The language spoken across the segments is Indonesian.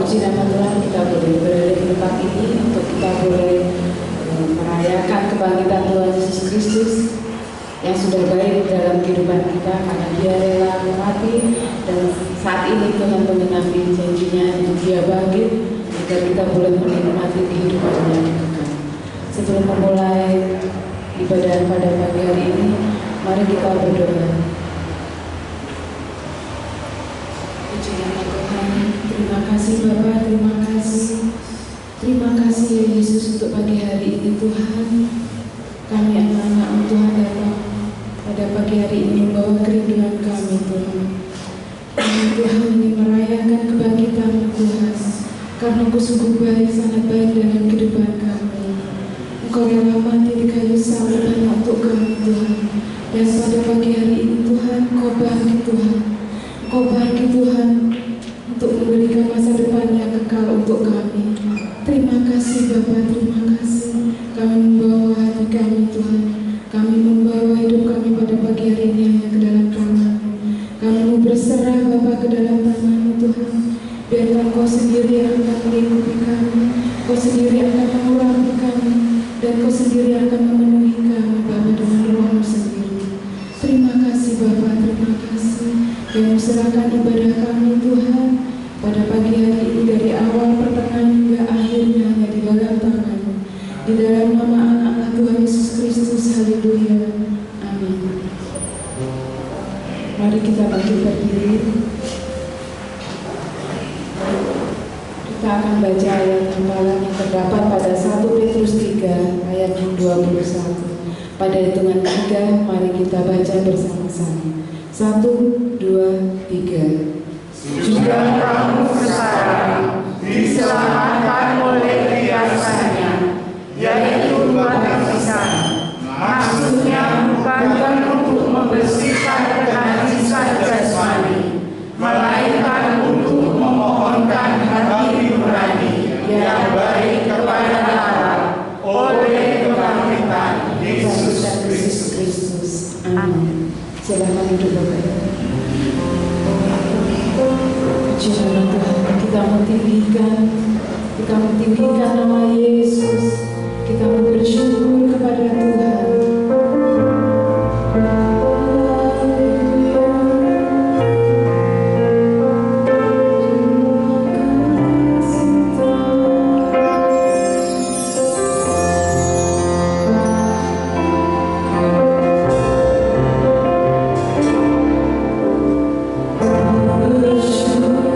puji nama Tuhan, kita boleh berada di tempat ini untuk kita boleh merayakan kebangkitan Tuhan Yesus Kristus yang sudah baik dalam kehidupan kita karena Dia rela mati, dan saat ini Tuhan mengenapi janjinya untuk Dia bangkit agar kita boleh menikmati kehidupan yang kekal. Sebelum memulai ibadah pada pagi hari ini, mari kita berdoa. Puji nama Tuhan, terima kasih Bapa, terima kasih ya Yesus untuk pagi hari ini Tuhan. Kami anak-anak Tuhan datang pada pagi hari ini membawa kerinduan kami Tuhan. Kami Tuhan ingin merayakan kebangkitan Tuhan, karena Engkau sungguh baik, sangat baik dalam kehidupan kami. Engkau rela mati di kayu salib hanya untuk kami Tuhan. Dan pada pagi hari ini Tuhan, Engkau bangkit Tuhan. Engkau bangkit Tuhan untuk memberikan masa depan yang kekal untuk kami. Terima kasih Bapa, terima kasih. Kami membawa hati kami Tuhan. Kami membawa hidup kami pada pagi hari ini hanya ke dalam tangan-Mu. Kami mau berserah Bapa ke dalam tangan-Mu Tuhan. Biarlah Engkau sendiri yang akan melingkupi kami, Engkau sendiri akan mengurapi kami, dan Engkau sendiri akan memenuhi kami Bapa dengan Roh-Mu sendiri. Terima kasih Bapa, terima kasih. Kami serahkan ibadah kami Tuhan pada pagi hari ini dari awal, pertengahan hingga akhirnya hanya di dalam tangan-Mu. Di dalam nama anak-anak Tuhan Yesus Kristus, haleluya, amin. Mari kita bangkit berdiri. Kita akan baca ayat hafalan yang terdapat pada 1 Petrus 3 ayat 21. Pada hitungan 3, mari kita baca bersama-sama. 1, 2, 3. Juga kamu sekarang diselamatkan oleh biasanya, yaitu baptisan. Maksudnya bukan untuk membersihkan kenajatan jasmani, melainkan untuk memohonkan hati nurani yang baik kepada Allah oleh kebangkitan Yesus Kristus. Amin. Silakan duduk Bapak. Puji nama Tuhan, kita mentinggikan nama Yesus. Kita bersyukur kepada Tuhan. Bersyukur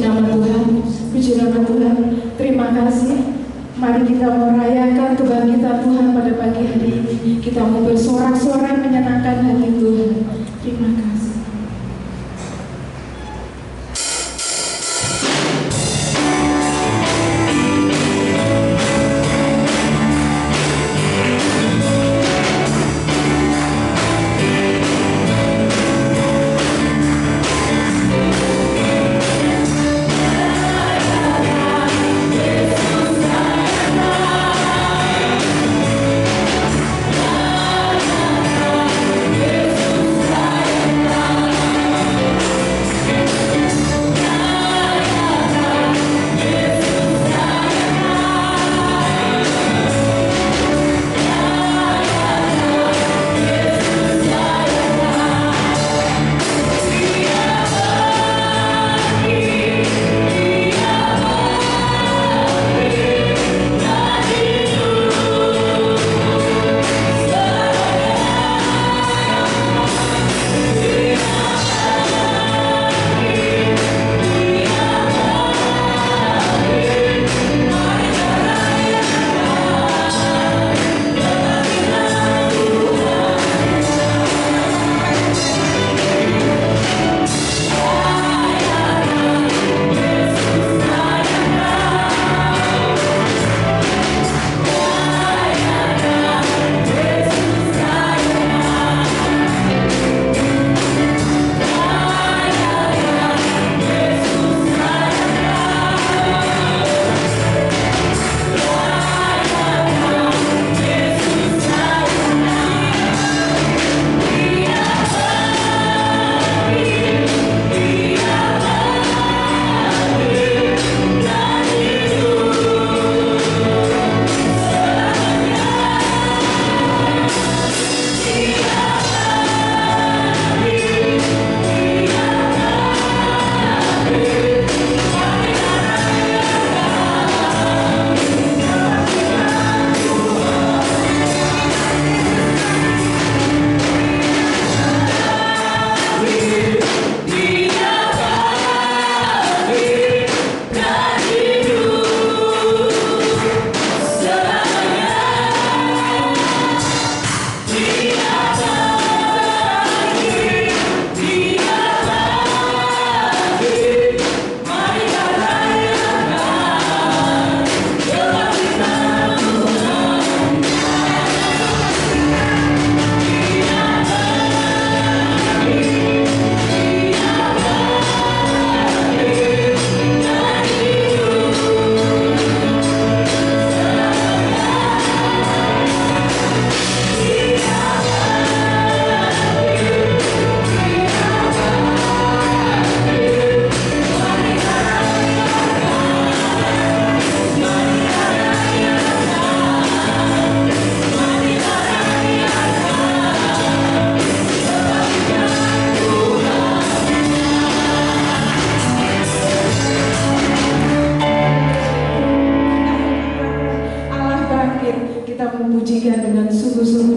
nama Tuhan, puji nama Tuhan. Terima kasih. Mari kita merayakan kebangkitan Tuhan pada pagi hari ini. Kita mau bersorak-sorai menyenangkan hati Tuhan. Terima kasih. Musuh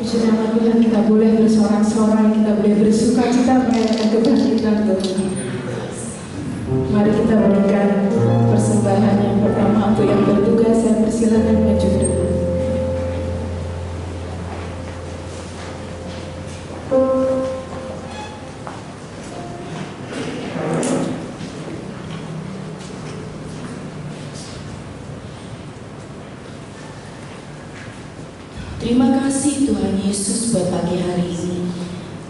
Puji nama Tuhan, kita boleh bersorak-sorai, kita boleh bersuka cita merayakan kebangkitan Tuhan. Mari kita berikan persembahan yang pertama untuk yang bertugas. Saya persilakan maju ke depan. Terima kasih Tuhan Yesus buat pagi hari ini,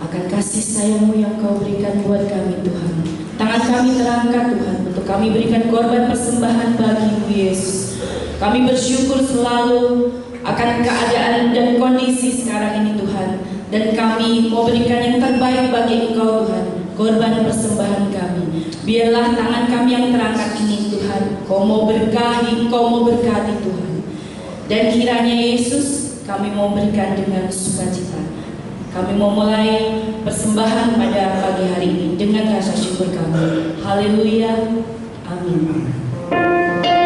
akan kasih sayang-Mu yang Kau berikan buat kami Tuhan. Tangan kami terangkat Tuhan untuk kami berikan korban persembahan bagi-Mu Yesus. Kami bersyukur selalu akan keadaan dan kondisi sekarang ini Tuhan. Dan kami mau berikan yang terbaik bagi Engkau Tuhan, korban persembahan kami. Biarlah tangan kami yang terangkat ini Tuhan, Kau mau berkahi, Kau mau berkati Tuhan. Dan kiranya Yesus, kami mau berikan dengan sukacita. Kami mau mulai persembahan pada pagi hari ini dengan rasa syukur kami. Haleluya. Amin. Yesus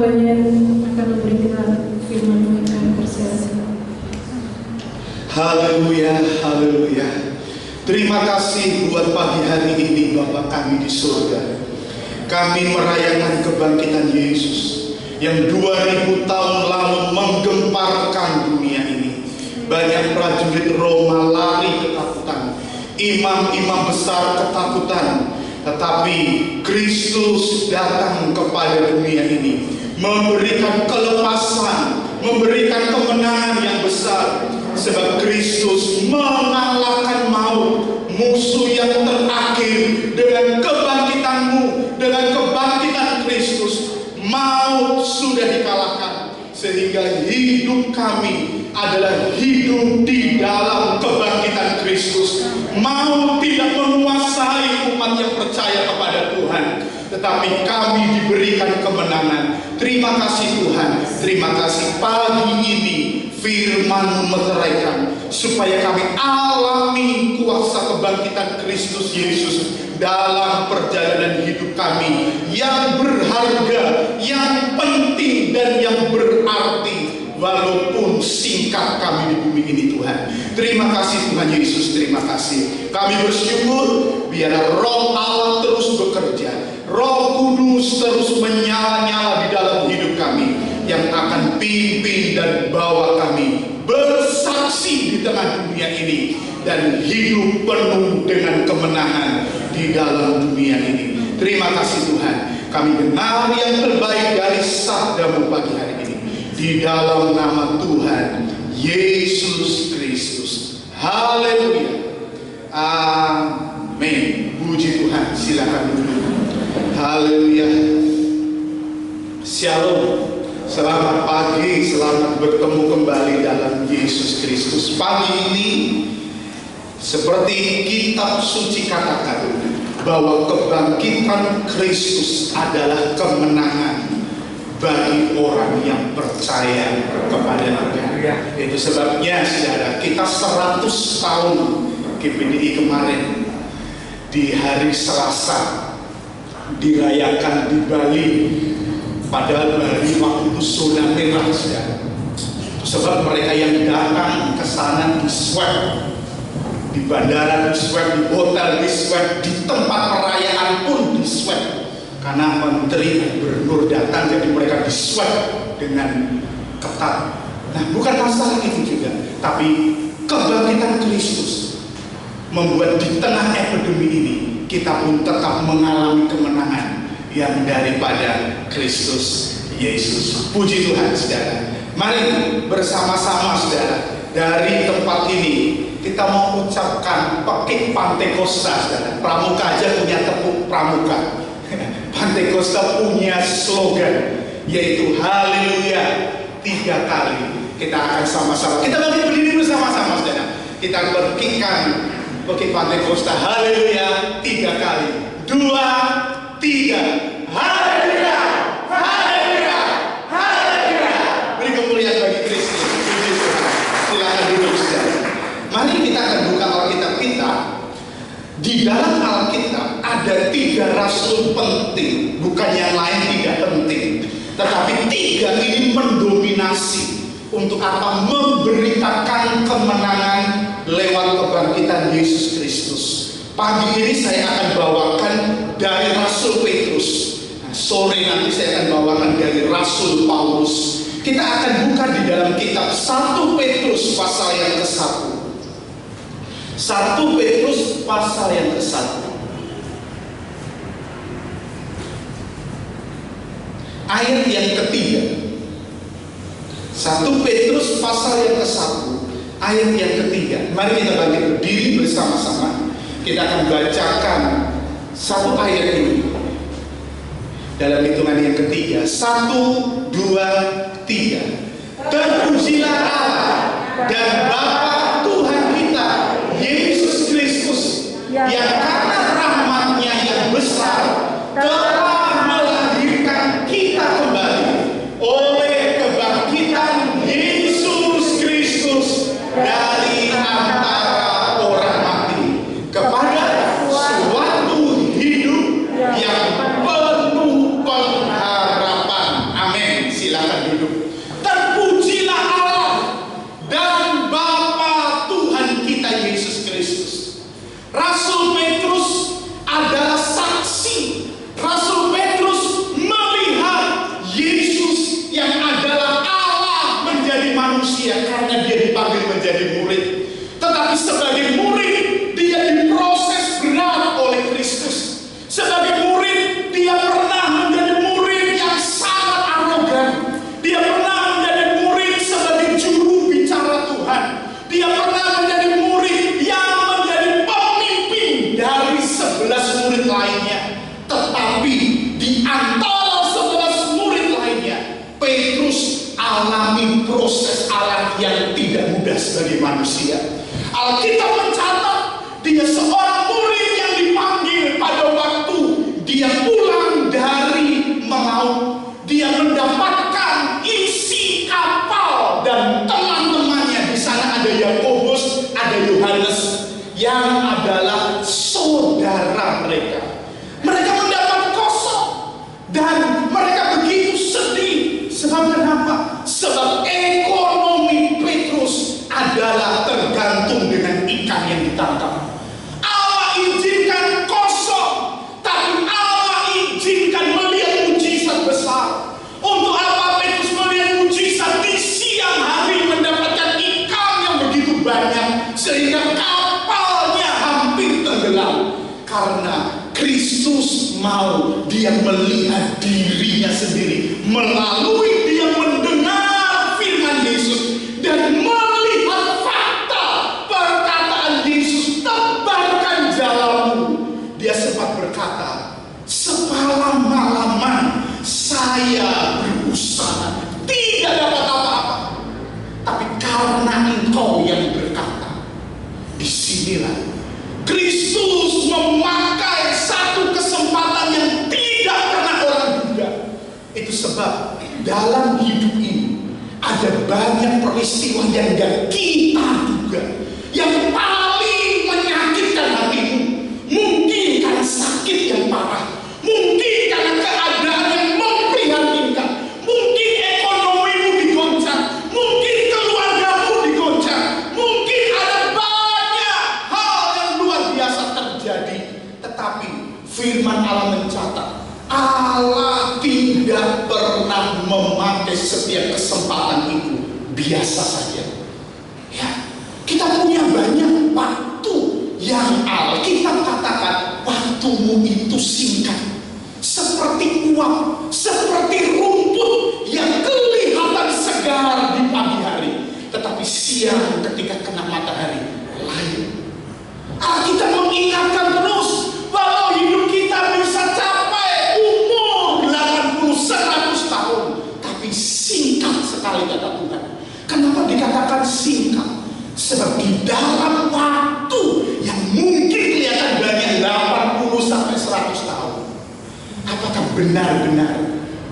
Banyak akan memberikan firman Tuhan kami persilakan. Haleluya, haleluya. Terima kasih buat pagi hari ini Bapa kami di surga. Kami merayakan kebangkitan Yesus yang 2000 tahun lalu menggemparkan dunia ini. Banyak prajurit Roma lari ketakutan, imam-imam besar ketakutan, tetapi Kristus datang kepada dunia ini, memberikan kelepasan, memberikan kemenangan yang besar. Sebab Kristus mengalahkan maut, musuh yang terakhir. Dengan kebangkitanmu, dengan kebangkitan Kristus, maut sudah dikalahkan. Sehingga hidup kami adalah hidup di dalam kebangkitan Kristus. Maut tidak menguasai umat yang percaya kepada Tuhan, tetapi kami diberikan kemenangan. Terima kasih Tuhan. Terima kasih pagi ini firman-Mu meteraikan supaya kami alami kuasa kebangkitan Kristus Yesus dalam perjalanan hidup kami yang berharga, yang penting dan yang berarti walaupun singkat kami di bumi ini Tuhan. Terima kasih Tuhan Yesus, terima kasih. Kami bersyukur biar Roh Allah terus bekerja, Roh Kudus terus menyala-nyala di dalam hidup kami, yang akan pimpin dan bawa kami bersaksi di tengah dunia ini dan hidup penuh dengan kemenangan di dalam dunia ini. Terima kasih Tuhan. Kami dengar yang terbaik dari sabda-Mu pagi hari ini di dalam nama Tuhan Yesus Kristus. Haleluya. Amin. Puji Tuhan. Silakan duduk. Haleluya. Shalom. Selamat pagi, selamat bertemu kembali dalam Yesus Kristus. Pagi ini, seperti kitab suci katakan, bahwa kebangkitan Kristus adalah kemenangan bagi orang yang percaya kepada Dia. Itu sebabnya saudara, kita 100 tahun GPDI kemarin di hari Selasa dirayakan di Bali. Padahal Bali waktu itu zona merah saudara. Sebab mereka yang datang ke sana di swab, di bandara di swab, di hotel di swab, di tempat perayaan pun di swab. Karena menteri gubernur datang, jadi mereka di swab dengan ketat. Nah, bukan masalah itu juga, tapi kebangkitan Kristus membuat di tengah epidemi ini kita pun tetap mengalami kemenangan yang daripada Kristus Yesus. Puji Tuhan saudara. Mari bersama-sama saudara, dari tempat ini kita mau ucapkan Pekik Pantekosta saudara. Pramuka aja punya tepuk pramuka. Pantekosta punya slogan, yaitu haleluya 3 kali. Kita akan sama-sama, kita bagi berdiri bersama-sama saudara. Kita berkikan Pekik Pantekosta haleluya 3 kali. 2, 3. Haleluya, haleluya, haleluya. Beri kemuliaan bagi Kristus. Silakan duduk saudara. Mari kita akan buka Alkitab kita. Di dalam Alkitab ada 3 rasul penting, bukan yang lain tidak penting, tetapi 3 ini mendominasi untuk apa? Memberitakan kemenangan lewat kebangkitan Yesus Kristus. Pagi ini saya akan bawakan dari Rasul Petrus. Nah, sore nanti saya akan bawakan dari Rasul Paulus. Kita akan buka di dalam kitab 1 Petrus pasal yang ke-1. 1 Petrus pasal yang ke-1. Ayat yang ketiga. 1 Petrus pasal yang ke-1, ayat yang ketiga. Mari kita bangkit berdiri bersama-sama. Kita akan bacakan satu ayat ini dalam hitungan yang ketiga. 1, 2, 3. Terpujilah Allah dan Bapa Tuhan kita Yesus Kristus, yang karena rahmat-Nya yang besar telah melahirkan kita kembali oleh kebangkitan Yesus Kristus dari antara orang mati kepada suatu hidup yang penuh pengharapan. Amin. silakan duduk. Terpujilah Allah dan Bapa Tuhan kita Yesus Kristus. Rasul Petrus adalah saksi. Rasul Petrus melihat Yesus yang adalah Allah menjadi manusia karena dia dipanggil menjadi murid. Tetapi sebagai murid dia diproses berat oleh Kristus. Sebagai murid dia pernah menjadi murid yang sangat arogan. Dia pernah menjadi murid sebagai juru bicara Tuhan. Dia pernah menjadi murid yang menjadi pemimpin dari 11 murid lainnya. Tetapi di antara 11 murid lainnya, Petrus alami proses Allah yang tidak mudah sebagai manusia. Alkitab mencatat dia seorang murid yang dipanggil pada waktu dia pulang dari melaut. Dia mendapatkan isi kapal dan teman-temannya. Di sana ada Yakobus, ada Yohanes yang adalah saudara mereka. Mereka mendapat kosong dan mereka begitu sedih. Sebab kenapa? Sebab ekonomi Petrus adalah tergantung dengan ikan yang ditangkap. Allah izinkan kosong, tapi Allah izinkan melihat mujizat besar. Untuk apa Petrus melihat mujizat di siang hari mendapatkan ikan yang begitu banyak sehingga kapalnya hampir tenggelam? Karena Kristus mau dia melihat dirinya sendiri melalui dia mendengar firman Yesus dan melihat fakta perkataan Yesus, tebarkan jalanmu. Dia sempat berkata, semalam-malaman saya berusaha tidak dapat apa-apa, tapi karena Engkau yang berkata. Disinilah Kristus memakai satu kesempatan yang tidak pernah orang duga. Itu sebab dalam hidup ini ada banyak peristiwa yang gak kita duga, yang paling menyakitkan hatimu. Mungkin karena sakit yang parah, mungkin karena keadaan yang memprihatinkan, mungkin ekonomimu digoncang, mungkin keluargamu digoncang, mungkin ada banyak hal yang luar biasa terjadi. Tetapi firman Allah mencatat, Allah tidak pernah memakai setiap kesempatan itu biasa saja. Ya, kita punya banyak waktu yang Alkitab katakan waktumu itu singkat, seperti uap, seperti rumput yang kelihatan segar di pagi hari, tetapi siang ketika kena matahari layu. Alkitab mengingatkan terus bahwa hidup kita bisa capai umur 80, 100 tahun, tapi singkat sekali kata Tuhan. Kenapa dikatakan singkat? Sebab di dalam waktu yang mungkin kelihatan banyak 80 sampai 100 tahun, apakah benar-benar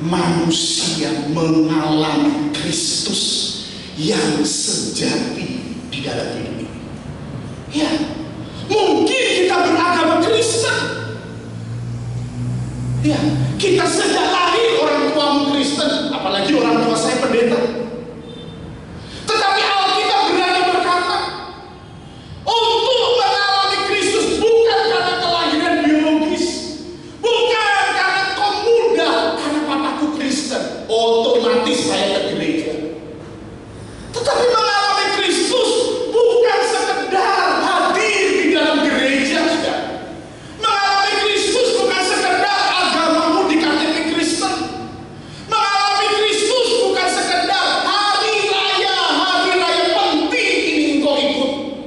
manusia mengalami Kristus yang sejati di dalam hidup ini? Ya, mungkin kita beragama Kristen. Ya, kita sejak lahir orang tuamu Kristen, apalagi orang tua saya pendeta. Tetapi Alkitab berani berkata, untuk mengalami Kristus bukan karena kelahiran biologis, bukan karena kau muda, karena papaku Kristen, otomatis saya ke gereja. Tetapi mengalami Kristus bukan sekedar hadir di dalam gereja, sudah. Mengalami Kristus bukan sekedar agamamu di KTP Kristen. Mengalami Kristus bukan sekedar hari raya penting ini engkau ikut.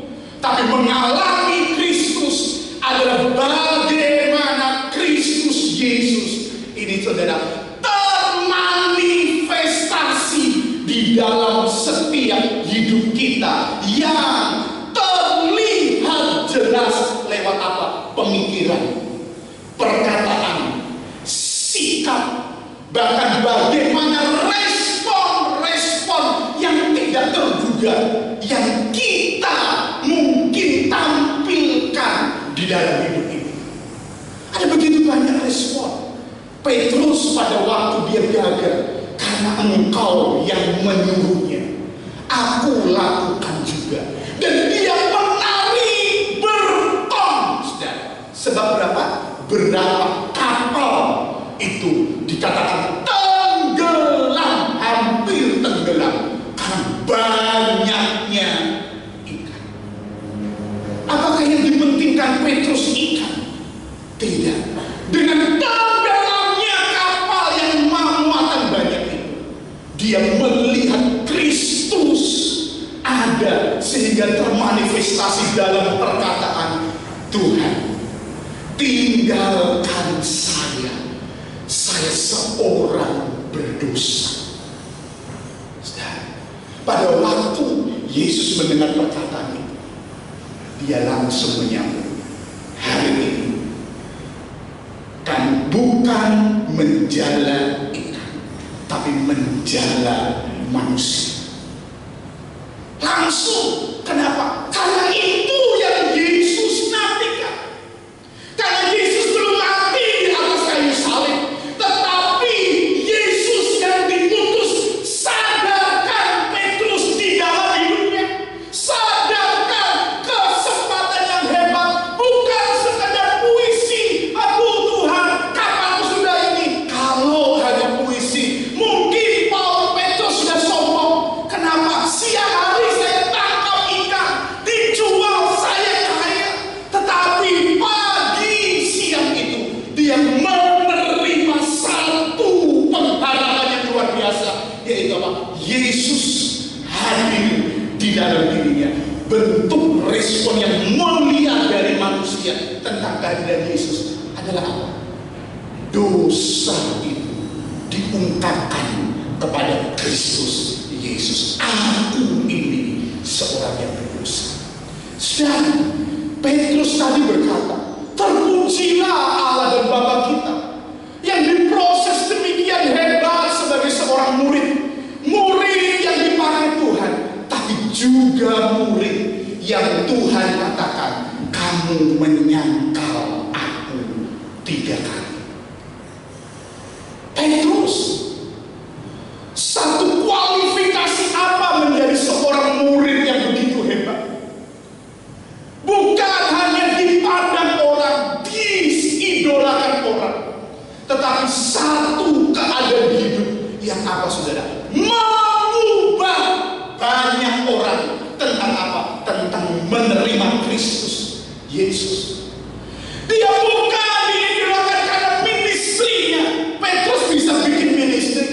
Tapi mengalami Kristus adalah bagaimana Kristus Yesus ini, saudara, termanifestasi di dalam setiap hidup kita yang terlihat jelas lewat apa? Pemikiran, perkataan, sikap, bahkan bagaimana respon-respon yang tidak terduga yang kita mungkin tampilkan di dalam hidup ini. Ada begitu banyak respon. Petrus pada waktu dia gagal karena karena engkau yang menyuruhnya. Aku lakukan juga. Dan dia menari berton. Sebab berapa? Berapa kapal itu dikatakan tenggelam, hampir tenggelam karena banyaknya ikan. Apakah yang dipentingkan Petrus ikan? Tidak. Dengan tenggelamnya kapal yang muatan banyak itu, dia melihat Kristus ada sehingga termanifestasi dalam perkataan, Tuhan, tinggalkan saya seorang berdosa. Pada waktu Yesus mendengar perkataan itu, dia langsung menyambut, hari ini kan bukan menjala ikan, tapi menjala manusia. Langsung. Kenapa? Karena itu yang Yesus nantikan. Karena Yesus belum mati di atas kayu salib, tetapi Yesus yang diutus. Sadarkan Petrus di dalam hidupnya, sadarkan kesempatan yang hebat, bukan sekadar puisi. Aduh Tuhan, kapan sudah ini? Kalau hanya puisi, mungkin Paul Petrus sudah sombong. Kenapa? Siang hari saya tangkap ikan, dijual, saya kaya. Tetapi pagi siang itu dia menerima satu pengharapan yang luar biasa, yaitu apa? Yesus hadir di dalam dirinya. Bentuk respon yang mulia dari manusia tentang kehadiran Yesus adalah apa? Dosa itu diungkapkan kepada Kristus Yesus. Aku ini seorang yang berdosa. Dan Petrus tadi berkata, terpujilah Allah dan Bapa kita yang diproses demikian hebat sebagai seorang murid yang dipakai Tuhan, tapi juga murid yang Tuhan katakan, kamu menyangkal aku 3 kali. Petrus, satu kualifikasi apa menjadi seorang murid yang begitu hebat? Bukan hanya dipandang orang, diidolakan orang, tetapi satu keadaan hidup yang apa, saudara? Mengubah banyak orang. Tentang apa? Tentang menerima Kristus Yesus. Dia bukan diidolakan karena ministrinya. Petrus bisa bikin ministri,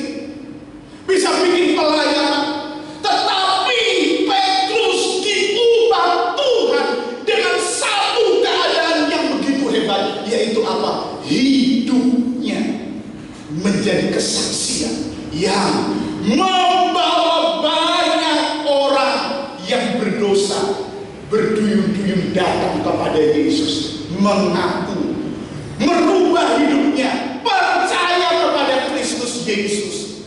bisa bikin pelayanan, tetapi Petrus diubah Tuhan dengan satu keadaan yang begitu hebat, yaitu apa? Hidupnya menjadi kesaksian yang membawa banyak orang yang berdosa berduyun-duyun datang kepada Yesus, mengaku, merubah hidupnya, percaya kepada Kristus Yesus.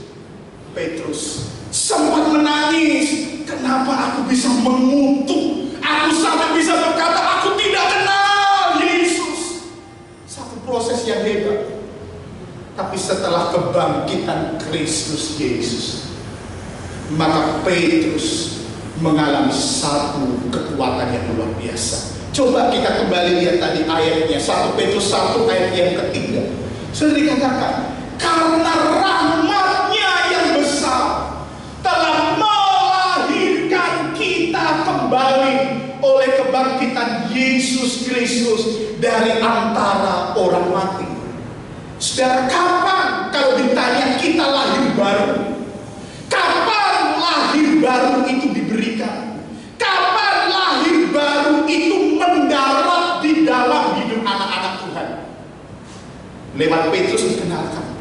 Petrus sempat menangis, kenapa aku bisa mengutuk, aku sampai bisa berkata aku tidak kenal Yesus. Satu proses yang hebat. Tapi setelah kebangkitan Kristus Yesus, maka Petrus mengalami satu kekuatan yang luar biasa. Coba kita kembali lihat tadi ayatnya, 1 Petrus 1 ayat yang ketiga. Sudah dikatakan, karena rahmat-Nya yang besar telah melahirkan kita kembali oleh kebangkitan Yesus Kristus dari antara orang mati. Saudara, kapan kalau ditanya kita lahir baru? Kapan lahir baru itu diberikan? Kapan lahir baru itu mendarat di dalam hidup anak-anak Tuhan? Lewat Petrus dikenalkan.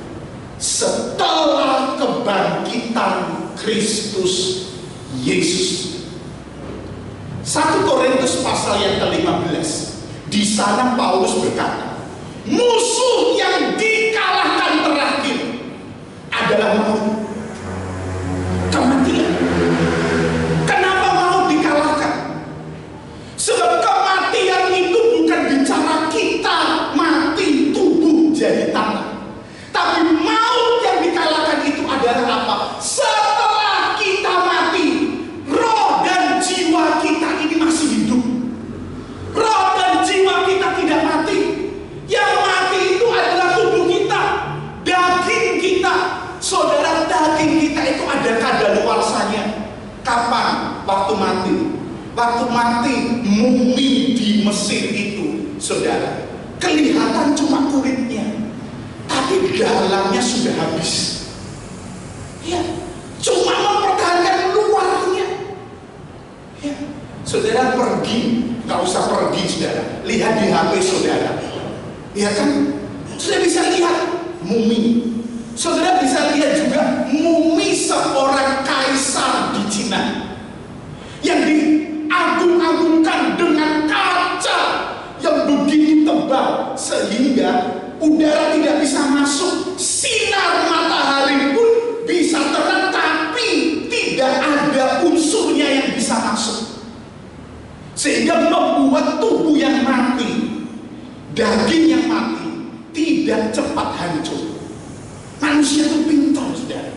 Setelah kebangkitan Kristus Yesus. 1 Korintus pasal yang ke-15. Di sana Paulus berkata, musuh yang dikalahkan terakhir adalah maut, kematian. Kenapa maut dikalahkan? Sebab kematian itu bukan bicara kita mati, tubuh jadi tanah, tapi maut yang dikalahkan itu adalah apa? waktu mati mumi di Mesir itu, saudara, kelihatan cuma kulitnya, tapi dalamnya sudah habis. Ya, cuma mempertahankan luarnya. Ya, saudara pergi, nggak usah pergi, saudara, lihat di HP saudara, ya kan, sudah bisa lihat mumi. Saudara bisa lihat juga mumi seorang kaisar di Cina yang diagung-agungkan dengan kaca yang begitu tebal sehingga udara tidak bisa masuk, sinar matahari pun bisa terang, tapi tidak ada unsurnya yang bisa masuk, sehingga membuat tubuh yang mati, daging yang mati tidak cepat hancur. Manusia itu pintar, saudara.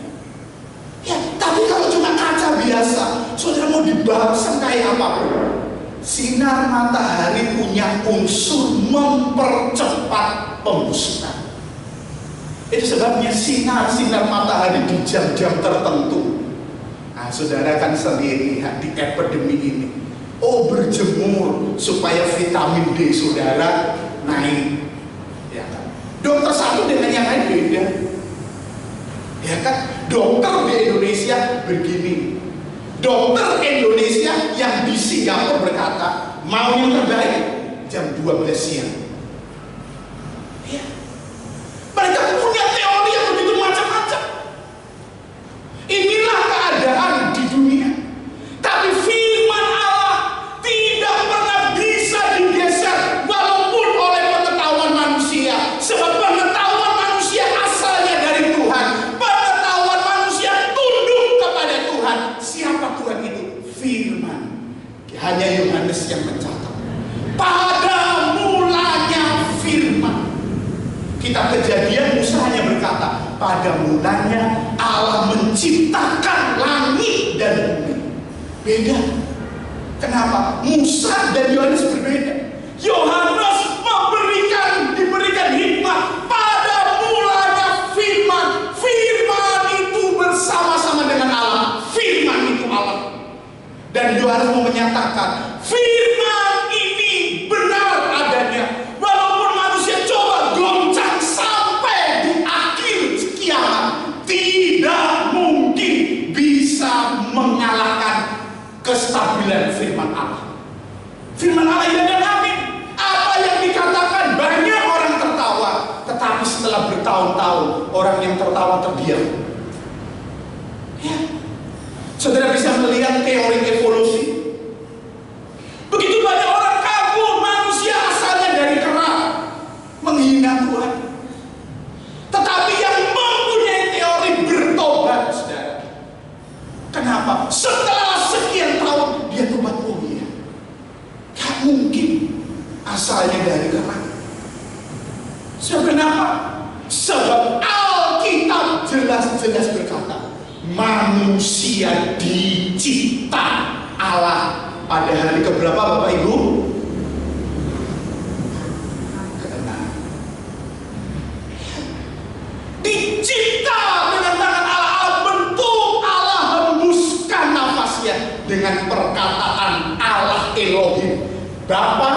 Ya, tapi kalau cuma kaca biasa, saudara mau dibalsam kayak apapun, sinar matahari punya unsur mempercepat pembusukan. Itu sebabnya sinar matahari di jam-jam tertentu. Nah, saudara kan sendiri lihat di epidemi ini. Oh, berjemur supaya vitamin D saudara naik. Ya kan? Dokter satu dengan yang lain beda. Ya kan? Dokter di Indonesia begini. Dokter Indonesia yang di Singapura berkata, mau yang terbaik jam 12 siang. Ya. Mereka punya teori yang begitu macam-macam. Inilah keadaan di dunia. Tapi firman Allah tidak pernah bisa digeser walaupun oleh pengetahuan manusia. Sebab pengetahuan manusia asalnya dari Tuhan. Pengetahuan manusia tunduk kepada Tuhan. Siapa Tuhan itu? Firman. Hanya Yohanes yang mencatat. Pada mulanya firman. Kitab Kejadian Musa hanya berkata, pada mulanya Allah menciptakan langit dan bumi. Beda. Kenapa? Musa dan Yohanes berbeda. Yohanes diberikan hikmah. Pada mulanya firman. Firman itu bersama-sama dengan Allah. Firman itu Allah. Dan Yohanes mau menyatakan, firman ini benar adanya. Walaupun manusia coba goncang sampai di akhir kiamat, tidak mungkin bisa mengalahkan kestabilan firman Allah. Firman Allah ya dan amin. Apa yang dikatakan banyak orang tertawa, tetapi setelah bertahun-tahun orang yang tertawa terdiam. Ya. Saudara bisa melihat teori evolusi. Begitu banyak orang kabur, manusia asalnya dari kera, menghina Tuhan. Tetapi yang mempunyai teori bertobat, saudara. Kenapa? Setelah sekian tahun dia tobat. Oh iya, gak mungkin asalnya dari kera. Sebab kenapa? Sebab Alkitab jelas-jelas berkata, manusia dicipta Allah pada hari keberapa Bapak Ibu? Ke-6. Dicipta dengan tangan Allah, bentuk Allah hembuskan nafasnya dengan perkataan Allah Elohim, Bapa,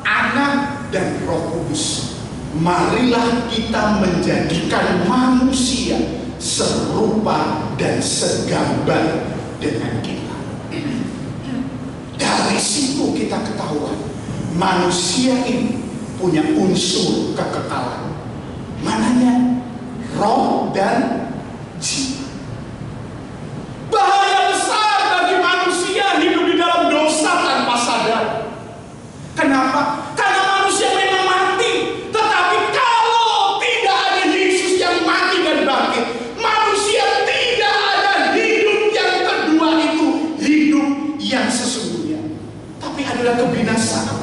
Anak, dan Roh Kudus. Marilah kita menjadikan manusia serupa dan segambar dengan kita. Dari situ kita ketahuan manusia ini punya unsur kekekalan. Mananya? Roh dan jiwa. Bahaya besar bagi manusia hidup di dalam dosa tanpa sadar. Kenapa? Karena manusia memang mati. Tetapi kalau tidak ada Yesus yang mati dan bangkit, manusia tidak ada hidup yang kedua itu, hidup yang sesungguhnya, tapi adalah kebinasaan.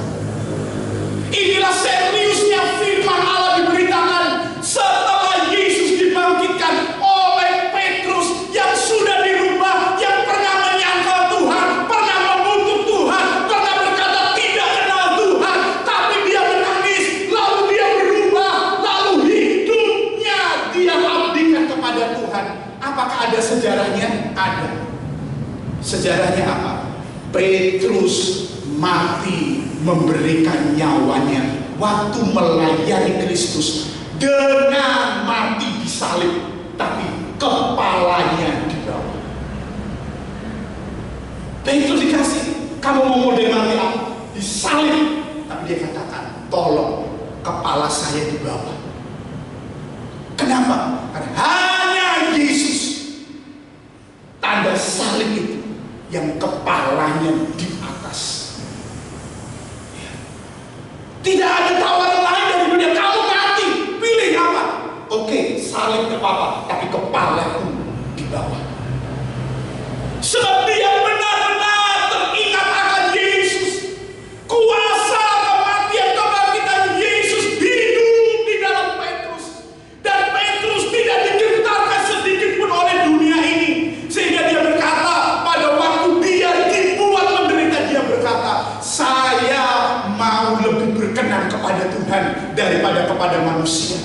Inilah seriusnya firman Allah diberitakan setelah Yesus dibangkitkan oleh Petrus yang sudah dirubah, yang pernah menyangkal Tuhan, pernah mengutuk Tuhan, pernah berkata tidak kenal Tuhan, tapi dia menangis, lalu dia berubah, lalu hidupnya dia abdikan kepada Tuhan. Apakah ada sejarahnya? Ada. Sejarahnya apa? Petrus mati memberikan nyawanya waktu melayani Kristus dengan mati disalib, tapi kepalanya dibawa. Petrus dikasih, kamu mau model mati apa? Disalib, tapi dia katakan, tolong kepala saya dibawa. Kenapa? Karena hanya Yesus, tanda salib itu, yang kepalanya di atas. Tidak ada tawaran lain dari dunia. Kamu mati, pilih apa? Oke, salib gak apa-apa, tapi kepalaku di bawah. Sebab dia benar-benar teringat akan Yesus. Kuasa kematian kebangkitan Yesus hidup di dalam Petrus. Dan Petrus tidak digentarkan sedikit pun oleh dunia ini. Sehingga dia berkata, pada waktu dia dibuat menderita, dia berkata, saya mau lebih berkenan kepada Tuhan daripada kepada manusia.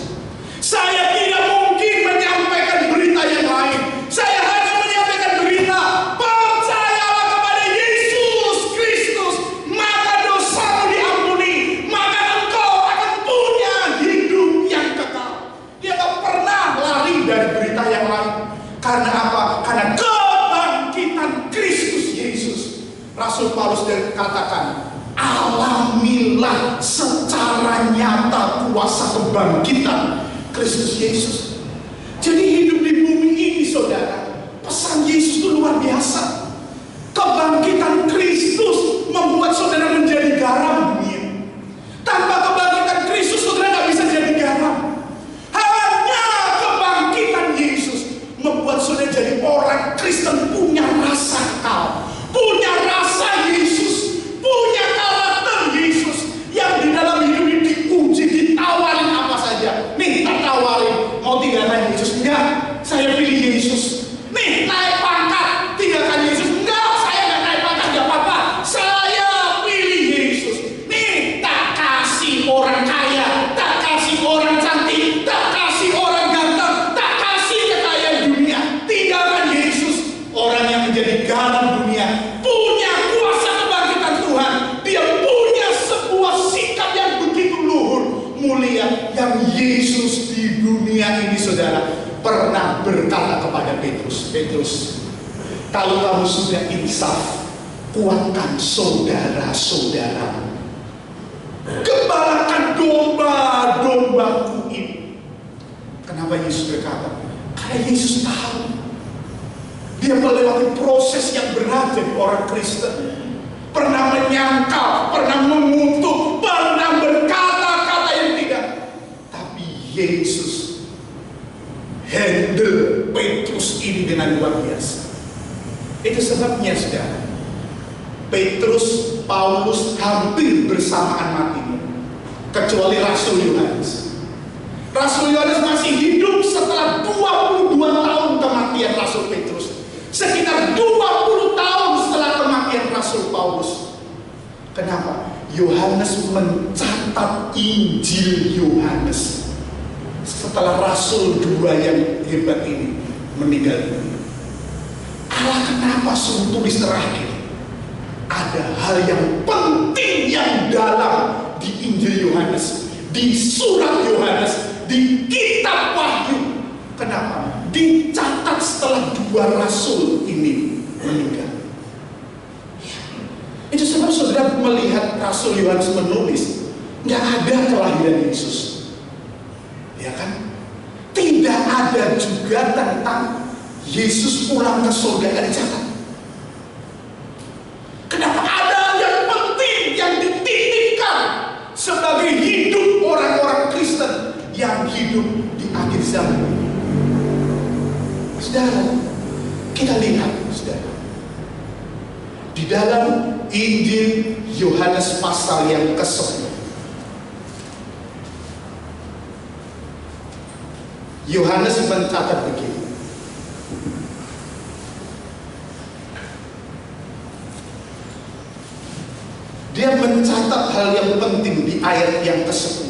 Saya tidak mungkin menyampaikan berita yang lain. Saya hanya menyampaikan berita, percayalah kepada Yesus Kristus, maka dosamu diampuni, maka engkau akan punya hidup yang kekal. Dia tak pernah lari dari berita yang lain. Karena apa? Karena kebangkitan Kristus Yesus. Rasul Paulus katakan, alamilah secara nyata kuasa kebangkitan Kristus Yesus. Jadi hidup di bumi ini, saudara, pesan Yesus itu luar biasa. Kebangkitan Kristus membuat saudara menjadi garam dunia. Tanpa kebangkitan Kristus, saudara tidak bisa jadi garam. Hanya kebangkitan Yesus membuat saudara jadi orang Kristen punya rasa kekal, punya rasa Yesus, punya karakter Yesus yang di dalam hidup ini diuji, ditawarin apa saja. Nih, tak tawarin, mau tinggalkan Yesus? Enggak, saya pilih Yesus. Nih, naik pangkat, tinggalkan Yesus? Enggak, saya enggak naik pangkat, enggak apa-apa. Saya pilih Yesus. Nih, tak kasih orang kaya, tak kasih orang cantik, tak kasih orang ganteng, tak kasih kekayaan dunia. Tinggalkan Yesus, orang yang menjadi garam dunia, punya kuasa kebangkitan Tuhan. Dia punya sebuah sikap yang begitu luhur, mulia, yang Yesus di dunia ini, saudara, pernah berkata kepada Petrus, Petrus, kalau kamu sudah insaf, kuatkan saudara-saudara, gembalakan domba-dombaku ini. Kenapa Yesus berkata? Karena Yesus tahu dia melewati proses yang berat jadi orang Kristen. Pernah menyangkal, pernah mengutuk, pernah berkata-kata yang tidak. Tapi Yesus handle Petrus ini dengan luar biasa. Itu sebabnya, saudara, Petrus, Paulus hampir bersamaan matinya, kecuali Rasul Yohanes. Rasul Yohanes masih hidup setelah 22 tahun kematian Rasul Petrus. Sekitar 20 tahun setelah kematian Rasul Paulus. Kenapa? Yohanes mencatat Injil Yohanes setelah Rasul 2 yang hebat ini meninggal dunia. Allah kenapa suruh tulis terakhir? Ada hal yang penting yang dalam di Injil Yohanes, di surat Yohanes, di kitab Wahyu. Kenapa? Dicatat setelah 2 rasul ini meninggal. Itu sebab saudara melihat Rasul Yohanes menulis, nggak ada kelahiran Yesus, ya kan? Tidak ada juga tentang Yesus pulang ke surga, nggak dicatat. Kenapa? Ada yang penting yang dititipkan sebagai hidup orang-orang Kristen yang hidup di akhir zaman. Saudara, kita lihat, saudara, di dalam Injil Yohanes pasal yang ke-10, Yohanes mencatat begini. Dia mencatat hal yang penting di ayat yang ke-10.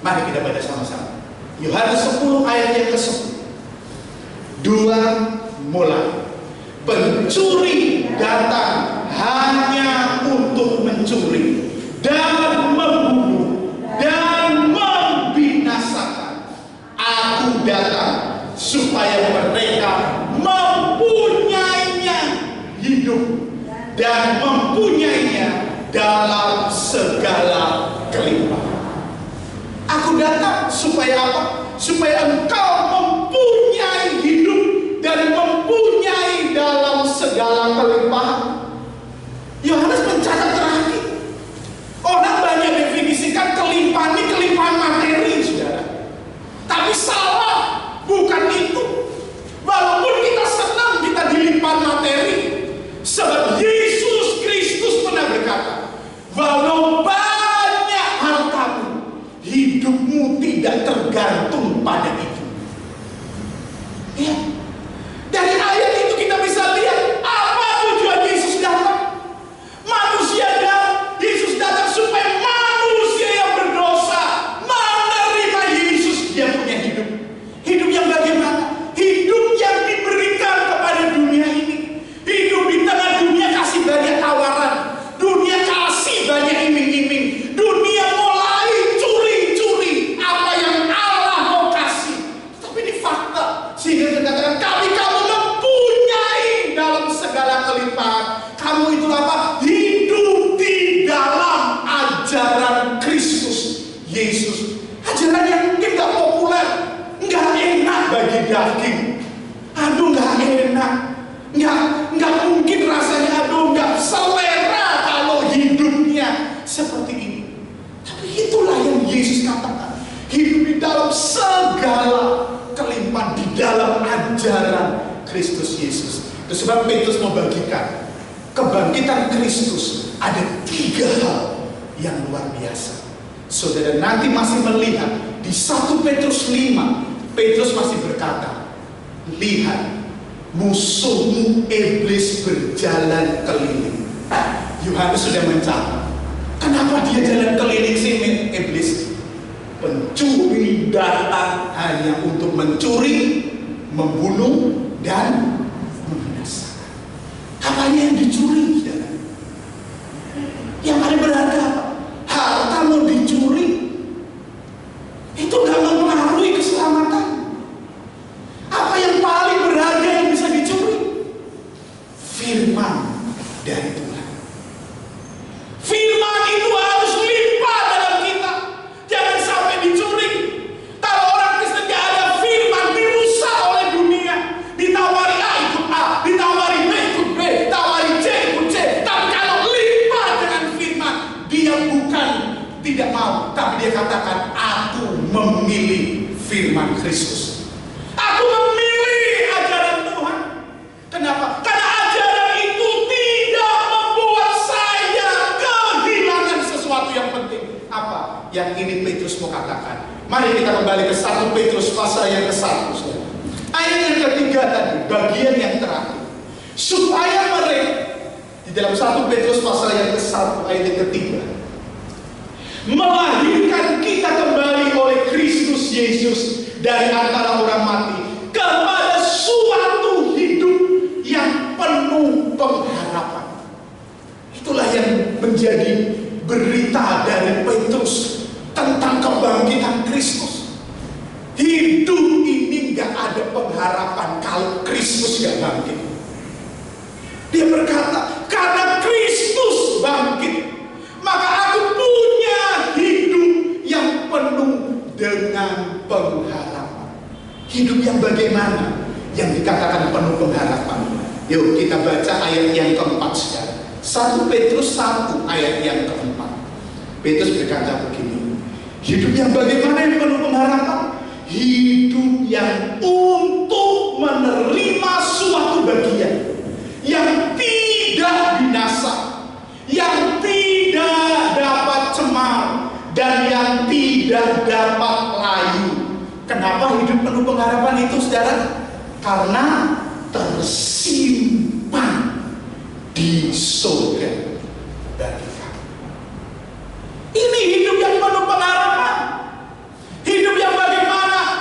Mari kita baca sama-sama. Yohanes 10 ayat yang ke-10. 2 mulai. Pencuri datang hanya untuk mencuri dan membunuh dan membinasakan. Aku datang supaya mereka mempunyainya hidup dan mempunyainya dalam segala kelimpahan. Aku datang supaya apa? Supaya engkau mempunyai hidup dan mempunyai dalam segala kelimpahan. Yohanes mencatat terakhir. Orang banyak definisikan kelimpahan ini kelimpahan materi, saudara. Tapi salah, bukan itu. Walaupun kita senang kita dilimpah materi, sebab Yesus Kristus pernah berkata, walau banyak hartamu, hidupmu tidak tergantung pada itu. Ya. Dari ayat itu kita bisa lihat apa tujuan Yesus datang. Yesus datang supaya manusia yang berdosa menerima Yesus. Dia punya hidup. Hidup yang bagaimana? Hidup yang diberikan kepada dunia ini. Hidup di tengah dunia kasih banyak tawaran. Dunia kasih banyak iming-iming. Dunia mulai curi-curi apa yang Allah mau kasih. Tapi ini fakta. Sehingga dikatakan kamu mempunyai dalam segala kelimpahan. Kamu itu apa? Hidup di dalam ajaran Kristus Yesus. Ajaran yang mungkin gak populer, gak enak bagi daging. Aduh, gak enak. Gak mungkin rasanya, aduh, gak selera kalau hidupnya seperti ini. Tapi itulah yang Yesus katakan. Hidup di dalam segala kelimpahan, di dalam ajaran Kristus Yesus. Itu sebab Petrus membagikan kebangkitan Kristus ada 3 hal yang luar biasa. Saudara nanti masih melihat di 1 Petrus 5, Petrus masih berkata, lihat musuhmu iblis berjalan keliling. Yohanes sudah mencatat. Kenapa dia jalan keliling sih iblis? Pencuri datang hanya untuk mencuri, membunuh, dan membinasakan. Apanya yang dicuri, saudara? Yang paling berharga apa? Harta mau dicuri, itu gak mempengaruhi keselamatan. Apa yang paling berharga yang bisa dicuri? Firman dari Tuhan. Firman itu harus limpah dalam kita. Jangan sampai dicuri. Kalau orang Kristen gak ada firman, dirusak oleh dunia. Ditawari A ikut A, ditawari B ikut B, ditawari C ikut C. Tapi kalau limpah dengan firman, dia bukan tidak mau, tapi dia katakan, aku memilih firman Kristus. Aku memilih ajaran Tuhan. Kenapa? Karena ajaran itu tidak membuat saya kehilangan sesuatu yang penting. Apa yang ini Petrus mau katakan? Mari kita kembali ke 1 Petrus pasal yang ke-1. Ayat yang ketiga tadi, bagian yang terakhir. Supaya mereka, di dalam 1 Petrus pasal yang ke-1 ayat yang ketiga, melahirkan kita kembali oleh Kristus Yesus dari antara orang mati kepada suatu hidup yang penuh pengharapan. Itulah yang menjadi berita dari Petrus tentang kebangkitan Kristus. Hidup ini gak ada pengharapan kalau Kristus gak bangkit. Dia berkata, karena Kristus bangkit, maka aku punya hidup yang penuh dengan pengharapan. Hidup yang bagaimana? Yang dikatakan penuh pengharapan. Yuk kita baca ayat yang keempat sekarang. 1 Petrus 1 ayat yang keempat. Petrus berkata begini, hidup yang bagaimana yang penuh pengharapan? Hidup yang untuk menerima suatu bagian yang tidak binasa, yang tidak dapat cemar, dan yang tidak dapat layu. Kenapa hidup penuh pengharapan itu, saudara? Karena tersimpan di surga bagi kamu. Ini hidup yang penuh pengharapan. Hidup yang bagaimana?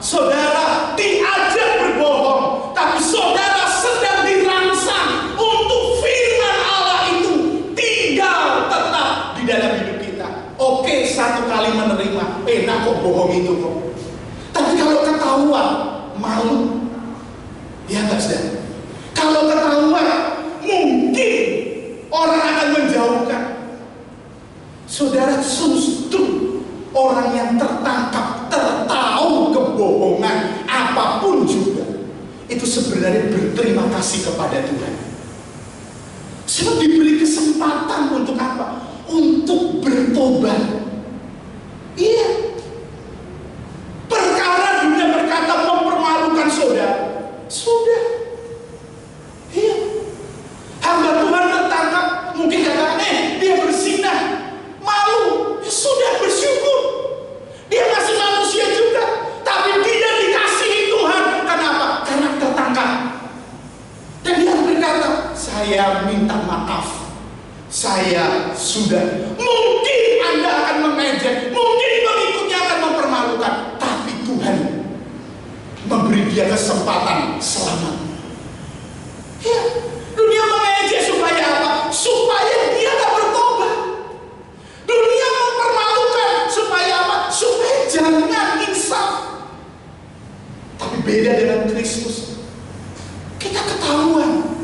Saudara diajak berbohong, tapi saudara sedang dirangsang untuk firman Allah itu tinggal tetap di dalam hidup kita. Oke, satu kali menerima, enak kok bohong itu kok. Tapi kalau ketahuan, malu. Ya enggak, saudara? Kalau ketahuan, mungkin orang akan menjauhkan. Saudara, justru orang yang tertangkap, tertahu kebohongan apapun juga, itu sebenarnya berterima kasih kepada Tuhan. Sebab diberi kesempatan untuk apa? Untuk bertobat. Iya. Perkara dunia berkata mempermalukan saudara, sudah. Iya. Hamba Tuhan tertangkap, mungkin kata, dia berzinah, malu. Ya sudah, bersyukur. Dia masih manusia juga, tapi dia dikasihi Tuhan. Kenapa? Karena tertangkap. Dan dia berkata, saya minta maaf. Saya sudah. Mungkin Anda akan mengejek, mungkin pengikutnya akan mempermalukan, tapi Tuhan memberi dia kesempatan selamat. Ya, dunia mengejek supaya apa? Supaya dia tak bertobat. Dunia mempermalukan supaya apa? Supaya jangan insaf. Tapi beda dengan Kristus. Kita ketahuan.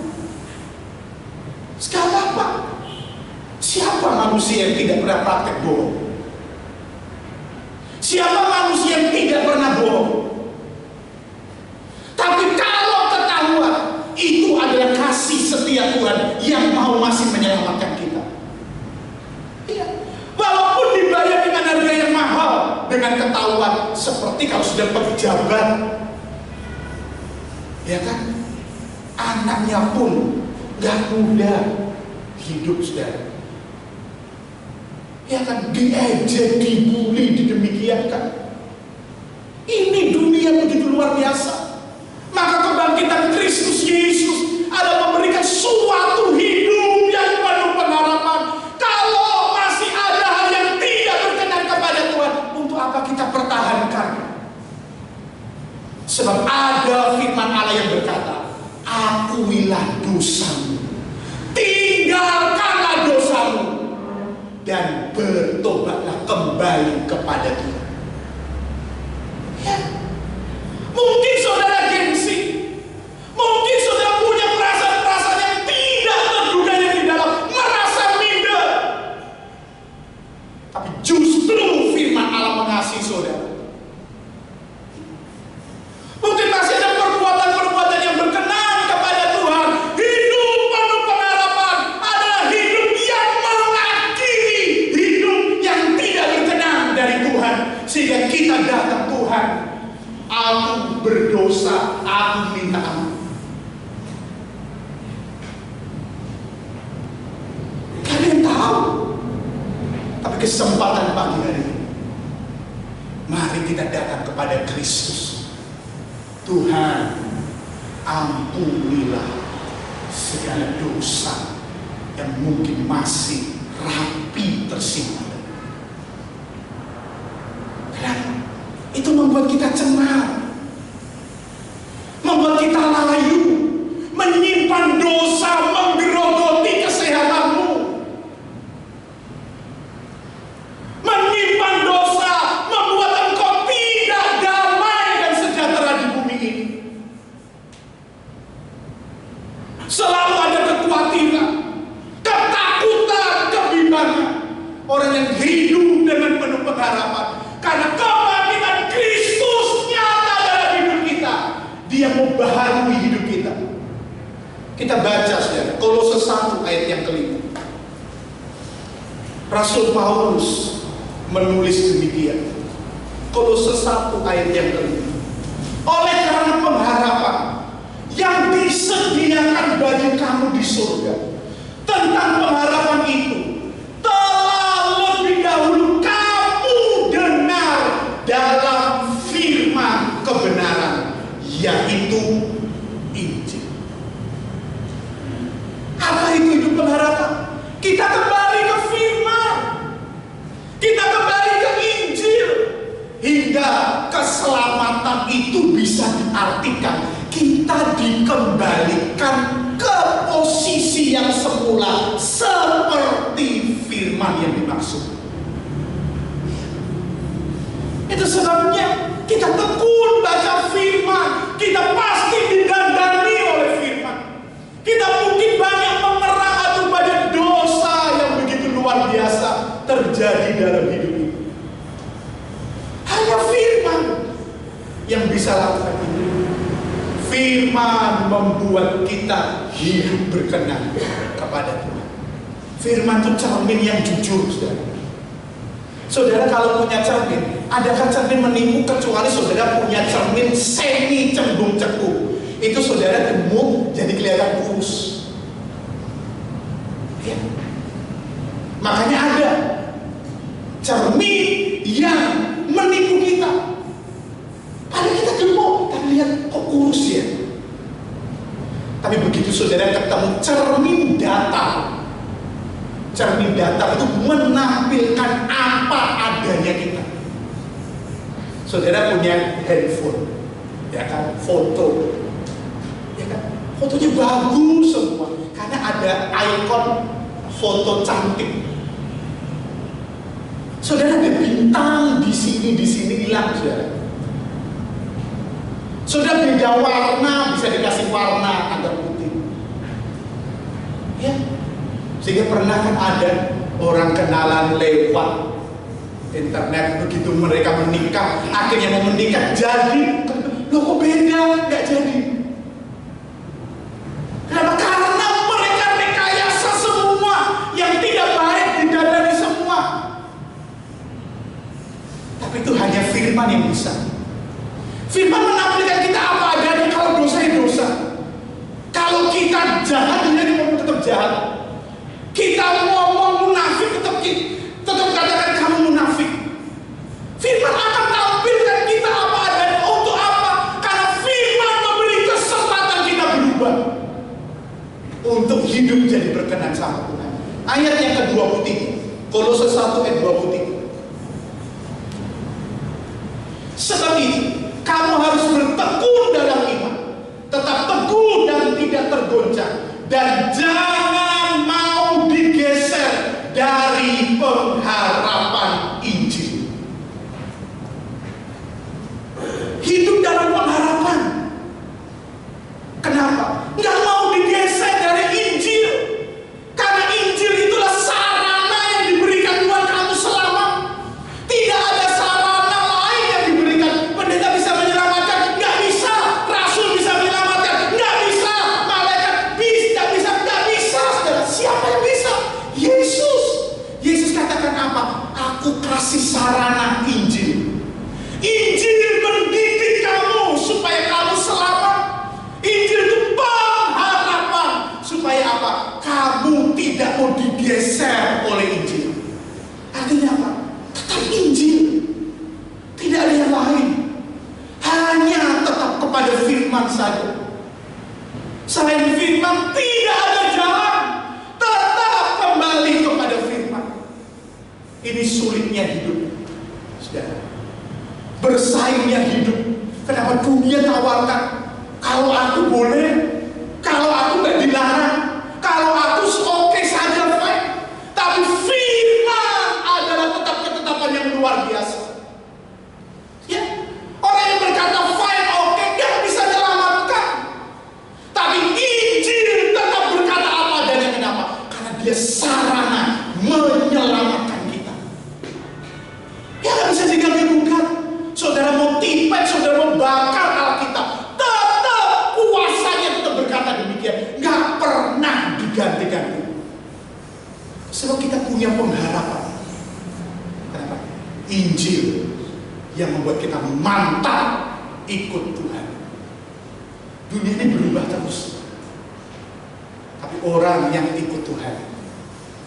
Sekarang apa? Siapa manusia yang tidak pernah praktek bohong? Siapa manusia yang tidak pernah bohong? Tapi kalau ketahuan, itu adalah kasih setia Tuhan yang mau masih menyelamatkan kita. Iya. Walaupun dibayar dengan harga yang mahal, dengan ketahuan, seperti kalau sudah pejabat, ya kan? Anaknya pun gak mudah hidup, saudara. Ya kan, diejek, dibully, didemikiankan. Ini dunia begitu luar biasa. Maka kebangkitan Kristus Yesus adalah memberikan suatu hidup yang penuh pengharapan. Kalau masih ada hal yang tidak berkenan kepada Tuhan, untuk apa kita pertahankan? Sebab ada firman Allah yang berkata, akuilah dosamu, tinggalkanlah dosamu, dan bertobatlah kembali kepada Tuhan. Ya. Mungkin saudara gengsi, mungkin saudara punya perasaan-perasaan yang tidak terduga yang di dalam, merasa minder. Tapi justru firman Allah mengasihi saudara. Mungkin masih ada perbuatan-perbuatan yang berkenan kepada Tuhan. Hidup penuh pengharapan adalah hidup yang mengakhiri hidup yang tidak berkenan dari Tuhan. Sehingga kita datang, Tuhan, aku berdosa, aku minta ampun. Kalian tahu? Tapi kesempatan pagi hari ini, mari kita datang kepada Kristus. Tuhan, ampunilah segala dosa yang mungkin masih rapi tersimpan. Dan itu membuat kita cemar, membuat kita layu, menyimpan dosa, menggerogoti kesehatanmu, menyimpan dosa, membuat engkau tidak damai dan sejahtera di bumi ini. Selalu ada kekhawatiran, ketakutan, kebimbangan. Orang yang hidup dengan penuh pengharapan, karena kebangkitan Kristus nyata dalam hidup kita. Dia mau baharui hidup kita. Kita baca saudara, Kolose 1 ayat yang kelima. Rasul Paulus menulis demikian. Kolose 1 ayat yang kelima. Oleh karena pengharapan yang disediakan bagi kamu di surga, tentang pengharapan itu telah lebih dahulu kamu dengar dalam firman kebenaran, yaitu Injil. Apa itu hidup pengharapan? Kita kembali ke firman, kita kembali ke Injil, hingga keselamatan itu artikan kita dikembalikan ke posisi yang semula seperti firman yang dimaksud. Itu sebabnya kita tekun baca firman, kita pasti didandani oleh firman. Kita mungkin banyak mengerang atau banyak dosa yang begitu luar biasa terjadi dalam hidup ini. Hanya firman yang bisa lakukan itu. Firman membuat kita hidup berkenan kepada Tuhan. Firman itu cermin yang jujur, saudara. Saudara kalau punya cermin, adakah cermin menipu kecuali saudara punya cermin semi cembung cekung? Itu saudara gemuk jadi kelihatan kurus. Ya. Makanya ada cermin yang menipu kita. Padahal kita gemuk, tapi lihat kok kurus ya. Tapi begitu saudara ketemu cermin datar, cermin datar itu menampilkan apa adanya kita. Saudara punya handphone, ya kan, foto, ya kan, fotonya bagus semua, karena ada ikon foto cantik. Saudara ada bintang di sini hilang, saudara. Saudara beda warna, bisa dikasih warna agak putih. Ya. Sehingga pernah kan ada orang kenalan lewat internet, begitu mereka menikah, akhirnya mau menikah jadi, loh kok beda, nggak jadi. Kenapa? Karena mereka rekayasa semua, yang tidak baik didadari semua. Tapi itu hanya firman yang bisa. Firman menampilkan kita apa adanya. Kalau dosa ya dosa. Kalau kita jahat, dia tetap jahat. Kita ngomong munafik, tetap katakan kamu munafik. Firman akan tampilkan kita apa adanya. Untuk apa? Karena firman memberi kesempatan kita berubah untuk hidup jadi berkenan sama Tuhan. Ayat yang ke-23, Kolose 1 ayat 23. Sebab ini kamu harus bertekun dalam iman, tetap teguh dan tidak tergoncang, dan jangan mau digeser dari pengharapan Injil. Hidup dalam pengharapan. Kenapa? Nggak mau digeser dari Injil. Karena Injil itulah sarana yang diberikan Tuhan kamu selamat. Tidak ada sarana lain yang diberikan. Pendeta bisa menyelamatkan, nggak bisa. Rasul bisa menyelamatkan, nggak bisa. Malaikat bisa, nggak bisa. Siapa yang bisa? Yesus. Yesus katakan apa? Aku kasih sarana Injil. Injil mendidik kamu supaya kamu selamat. Injil itu pengharapan supaya apa? Kamu tidak mau digeser oleh Injil. Artinya apa? Tetap Injil. Tidak ada yang lain. Hanya tetap kepada firman saja. Selain firman tidak ada jalan. Tetap kembali kepada firman. Ini sulitnya hidup, saudara. Bersaingnya hidup. Kenapa dunia tawarkan? Kalau aku boleh, kalau aku nggak dilarang, kalau aku oke saja, fine. Tapi firman adalah tetap ketetapan yang luar biasa. Ya, orang yang berkata fine, oke, nggak bisa menyelamatkan. Tapi Injil tetap berkata apa adanya. Kenapa? Karena dia sarana menyelamatkan kita. Ya nggak bisa diganggu-gugat. Saudara mau tipet, saudara mau bakar Alkitab, tetap kuasanya tetap berkata demikian. Nggak pernah diganti-ganti. Sebab kita punya pengharapan. Kenapa? Injil yang membuat kita mantap ikut Tuhan. Dunia ini berubah terus. Tapi orang yang ikut Tuhan,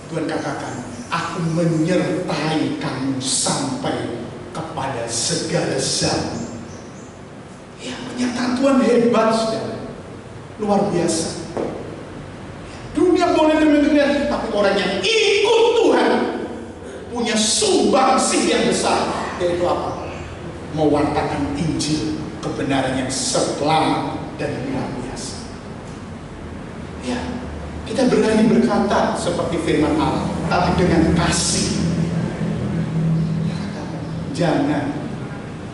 Tuhan katakan, aku menyertai kamu sampai kepada segala zaman. Ya, pernyataan Tuhan hebat, saudara. Luar biasa. Dunia boleh demikian, tapi orang yang ikut Tuhan punya sumbangsih yang besar, yaitu apa? Mewartakan Injil kebenaran yang selamat dan luar biasa. Ya, kita berani berkata seperti firman Allah, tapi dengan kasih. Jangan,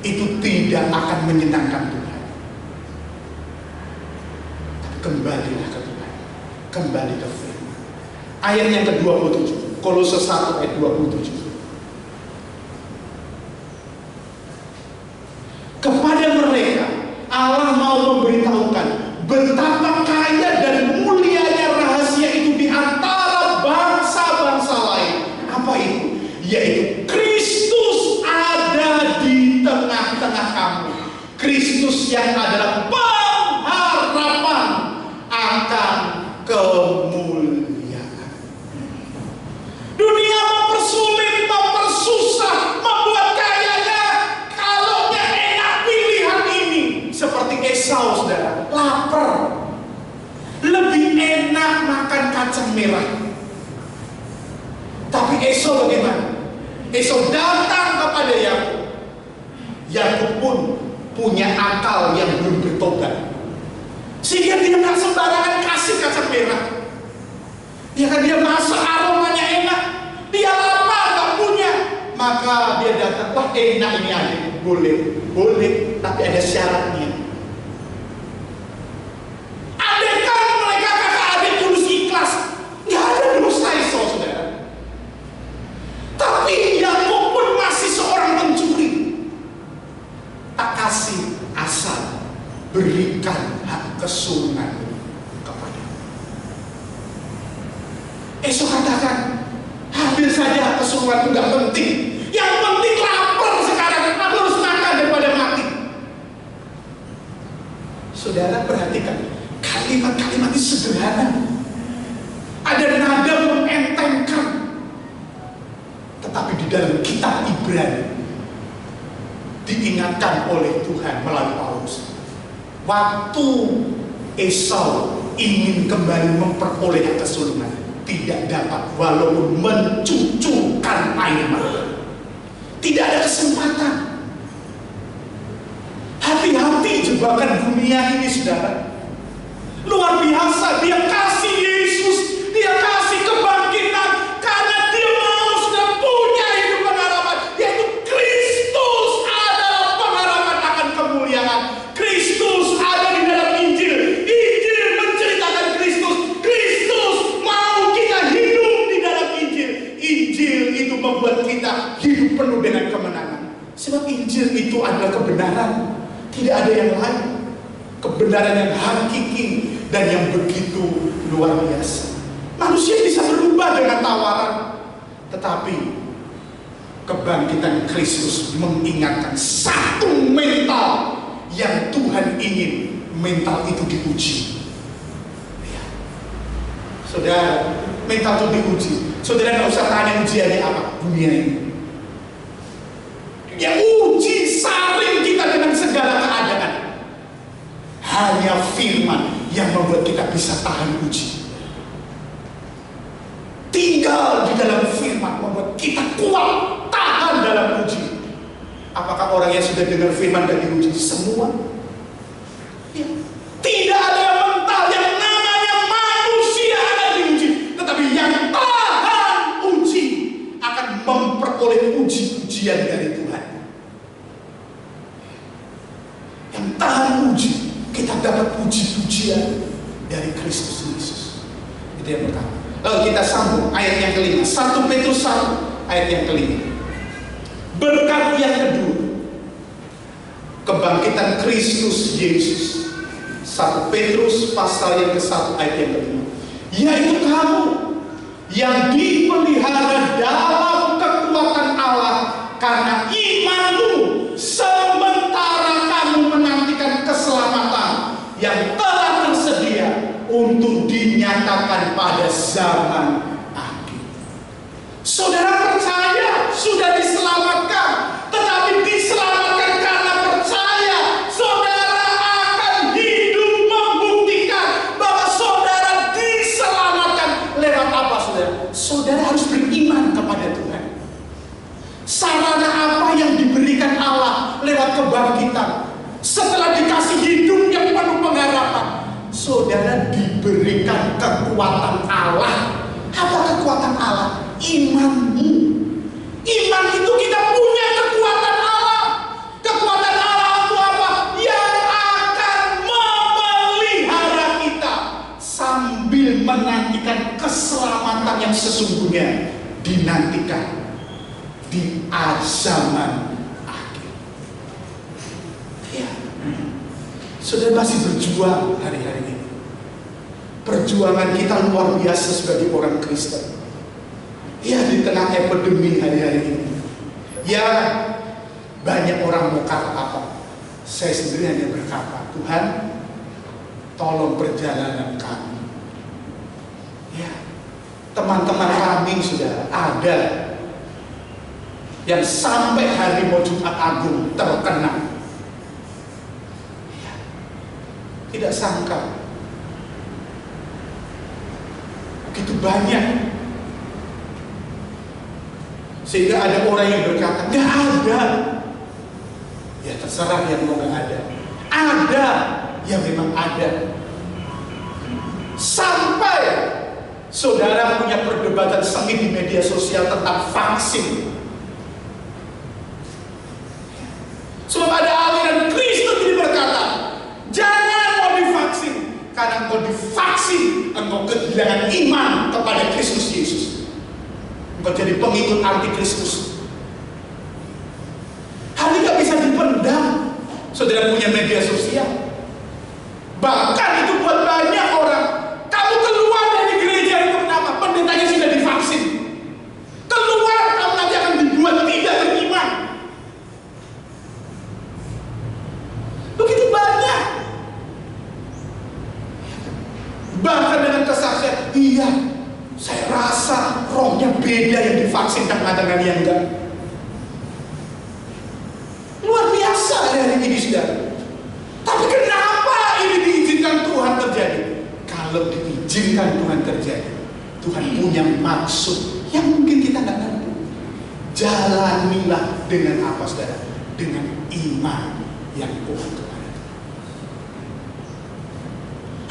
itu tidak akan menyenangkan Tuhan. Tapi kembalilah ke Tuhan, kembali ke firman. Ayat yang ke-27, Kolose 1 ayat 27. Kepada mereka Allah mau memberitahukan betapa kaya dan mulianya rahasia itu di antara bangsa-bangsa lain. Apa itu? Yaitu Kristus ada di tengah-tengah kamu. Kristus yang adalah pengharapan akan kemuliaan. Dunia mempersulit, mempersusah, membuat kayanya kalaunya enak pilihan ini. Seperti Esau, saudara, lapar, lebih enak makan kacang merah. Tapi Esau bagaimana? Esau datang kepada Yakub. Yakub pun punya akal yang belum bertobat, sehingga dia nggak sembarangan kasih kacang merah. Ya kan, dia masak aromanya enak, dia lapar nggak punya, maka dia datang, wah enak ini aja, boleh, tapi ada syaratnya. Adakah mereka kakak adik tulus ikhlas? Nggak ada dosa Esau, saudara. Tapi Yakub pun masih seorang pencuri. Tak kasih asal, berikan hak kesulungan kepada. Esau katakan, hampir saja hak kesulungan itu nggak penting. Yang penting lapar sekarang, aku harus makan daripada mati. Saudara perhatikan, kalimat-kalimat ini sederhana, ada nada mengentengkan, tetapi di dalam kitab Ibrani diingatkan oleh Tuhan melalui Paulus. Waktu Esau ingin kembali memperoleh kesulungan, tidak dapat, walaupun mencucurkan air mata. Tidak ada kesempatan. Hati-hati jebakan dunia ini, saudara. Luar biasa, dia kasih Yesus, dia kasih kebangkitan, karena dia mau sudah punya hidup pengharapan, yaitu Kristus adalah pengharapan akan kemuliaan. Kristus ada di dalam Injil. Injil menceritakan Kristus. Kristus mau kita hidup di dalam Injil. Injil itu membuat kita hidup penuh dengan kemenangan. Sebab Injil itu adalah kebenaran. Tidak ada yang lain. Kebenaran yang hakiki dan yang begitu luar biasa. Manusia bisa berubah dengan tawaran, tetapi kebangkitan Kristus mengingatkan satu mental yang Tuhan ingin mental itu diuji. Ya. Saudara, mental itu diuji. Saudara nggak usah tanya ujiannya apa, dunia ini. Ya uji saring kita dengan segala keadaan. Hanya firman yang membuat kita bisa tahan uji. Tinggal di dalam firman membuat kita kuat tahan dalam uji. Apakah orang yang sudah dengar firman dan diuji? Semua. Ya. Tidak ada yang mental, yang namanya manusia akan diuji. Tetapi yang tahan uji akan memperoleh uji-ujian dari Tuhan. Yang tahan uji, kita dapat puji-pujian dari Kristus Yesus. Itu yang pertama. Lalu kita sambung ayat yang kelima, 1 Petrus 1 ayat yang kelima. Berkat yang kedua, kebangkitan Kristus Yesus. 1 Petrus pasal yang ke-1 ayat yang kelima, yaitu kamu yang dipelihara dalam kekuatan Allah karena imanmu, sementara kamu menantikan keselamatan yang telah tersedia untuk dinyatakan pada zaman akhir. Saudara percaya sudah diselamatkan, tetapi diselamatkan karena percaya. Saudara akan hidup membuktikan bahwa saudara diselamatkan lewat apa, saudara? Saudara harus beriman kepada Tuhan. Sarana apa yang diberikan Allah lewat kebangkitan? Setelah saudara diberikan kekuatan Allah. Apa kekuatan Allah? Imanmu. Iman itu kita punya kekuatan Allah. Kekuatan Allah itu apa? Yang akan memelihara kita sambil menantikan keselamatan yang sesungguhnya dinantikan di zaman akhir. Ya, saudara masih berjuang hari-hari ini. Perjuangan kita luar biasa sebagai orang Kristen. Ya, di tengah epidemi hari-hari ini. Ya, banyak orang mau kata apa. Saya sendiri hanya berkata, Tuhan, tolong perjalanan kami. Ya, teman-teman kami sudah ada yang sampai hari mau Jumat Agung terkena. Ya, tidak sangka begitu banyak, sehingga ada orang yang berkata nggak ada. Ya terserah yang mau nggak ada. Ada, ya memang ada. Sampai saudara punya perdebatan sengit di media sosial tentang vaksin. Sebab ada aliran Kristen ini berkata, jangan mau divaksin, karena engkau divaksin, engkau kehilangan iman kepada Kristus Yesus. Engkau jadi pengikut anti-Kristus. Hal ini gak bisa dipendam. Saudara punya media sosial. Bahkan itu buat banyak orang. Kamu keluar dari gereja itu kenapa? Pendetanya sudah divaksin. Keluar, kamu nanti akan dibuat tidak beriman. Begitu banyak. Bahkan dengan kesaksian, iya, saya rasa rohnya beda yang divaksin dengan yang enggak. Luar biasa hari ini, saudara. Tapi kenapa ini diizinkan Tuhan terjadi? Kalau diizinkan Tuhan terjadi, Tuhan punya maksud yang mungkin kita nggak ngerti. Jalanilah dengan apa, saudara? Dengan iman yang kuat kepada Tuhan.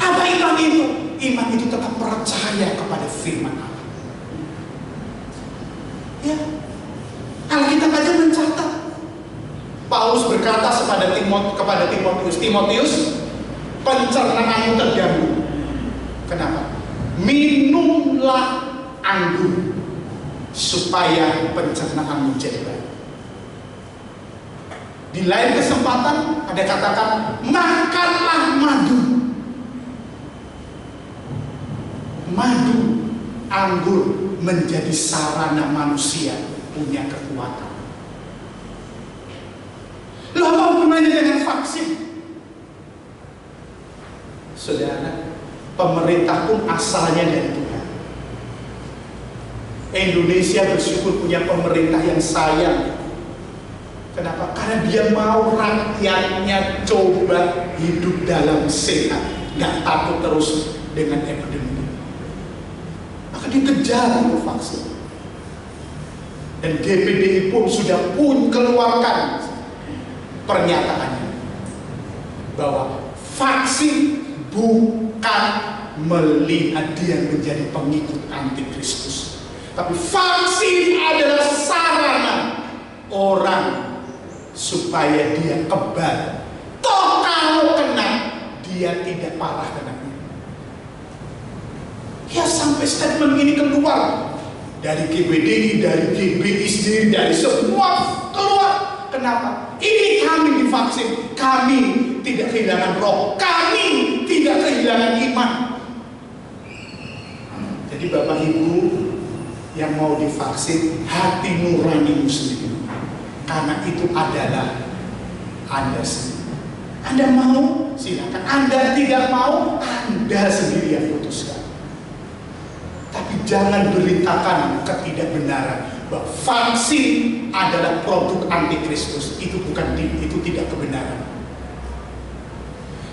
Apa iman itu? Iman itu tetap percaya kepada firman Allah. Ya, Alkitab aja mencatat. Paulus berkata kepada Timotius, pencernaanmu terganggu. Kenapa? Minumlah anggur supaya pencernaanmu jadi baik. Di lain kesempatan ada katakan, makanlah madu. Madu, anggur menjadi sarana manusia punya kekuatan. Lalu apa hubungannya dengan vaksin? Saudara, pemerintah pun asalnya dari Tuhan. Indonesia bersyukur punya pemerintah yang sayang. Kenapa? Karena dia mau rakyatnya coba hidup dalam sehat, nggak takut terus dengan epidemi. Maka dikejar untuk vaksin. Dan GPDI pun sudah keluarkan pernyataannya bahwa vaksin bukan melihat dia menjadi pengikut anti-Kristus, tapi vaksin adalah sarana orang supaya dia kebal. Toh kalau kena, dia tidak parah kenanya. Ya sampai statement ini keluar dari GBDI, dari GBI sendiri, dari semua keluar. Kenapa? Ini kami divaksin, kami tidak kehilangan roh, kami tidak kehilangan iman. Jadi Bapak Ibu yang mau divaksin, hati nuranimu sendiri, karena itu adalah Anda sendiri. Anda mau, silakan. Anda tidak mau, Anda sendiri yang putuskan. Tapi jangan beritakan ketidakbenaran bahwa vaksin adalah produk anti-Kristus. Itu bukan, itu tidak kebenaran.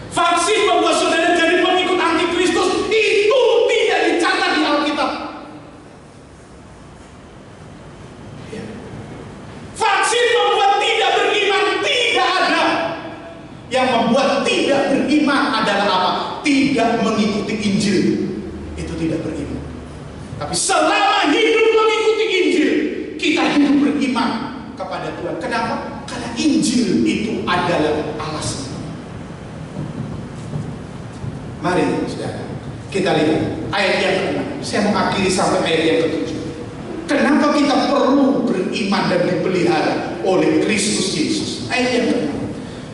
Vaksin membuat saudara jadi pengikut anti-Kristus, itu tidak dicatat di Alkitab. Ya. Vaksin membuat tidak beriman, tidak ada. Yang membuat tidak beriman adalah apa? tidak mengikuti Injil, itu tidak beriman. Tapi selama hidup mengikuti Injil, kita hidup beriman kepada Tuhan. Kenapa? Karena Injil itu adalah alasan. Mari saudara, kita lihat ayat yang ke-6. Saya mau akhiri sampai ayat yang ke-7. Kenapa kita perlu beriman dan dipelihara oleh Kristus Yesus? Ayat yang ke-6.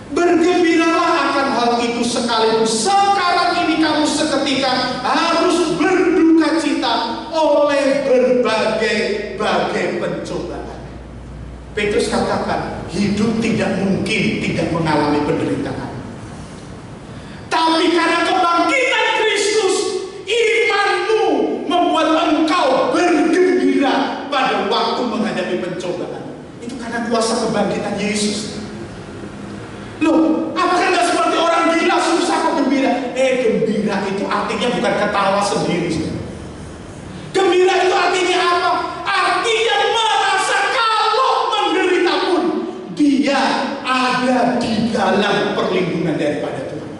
Bergembiralah akan hal itu sekaligus sekarang ini kamu seketika harus berduka cita oleh berbagai pencobaan. Petrus katakan, hidup tidak mungkin tidak mengalami penderitaan. Tapi karena kebangkitan Kristus, imanmu membuat engkau bergembira pada waktu menghadapi pencobaan. Itu karena kuasa kebangkitan Yesus. Loh, apakah nggak seperti orang gila susah kok gembira? Gembira itu artinya bukan ketawa sendiri. Gembira itu artinya apa? Artinya merasa kalau menderita pun dia ada di dalam perlindungan daripada Tuhan.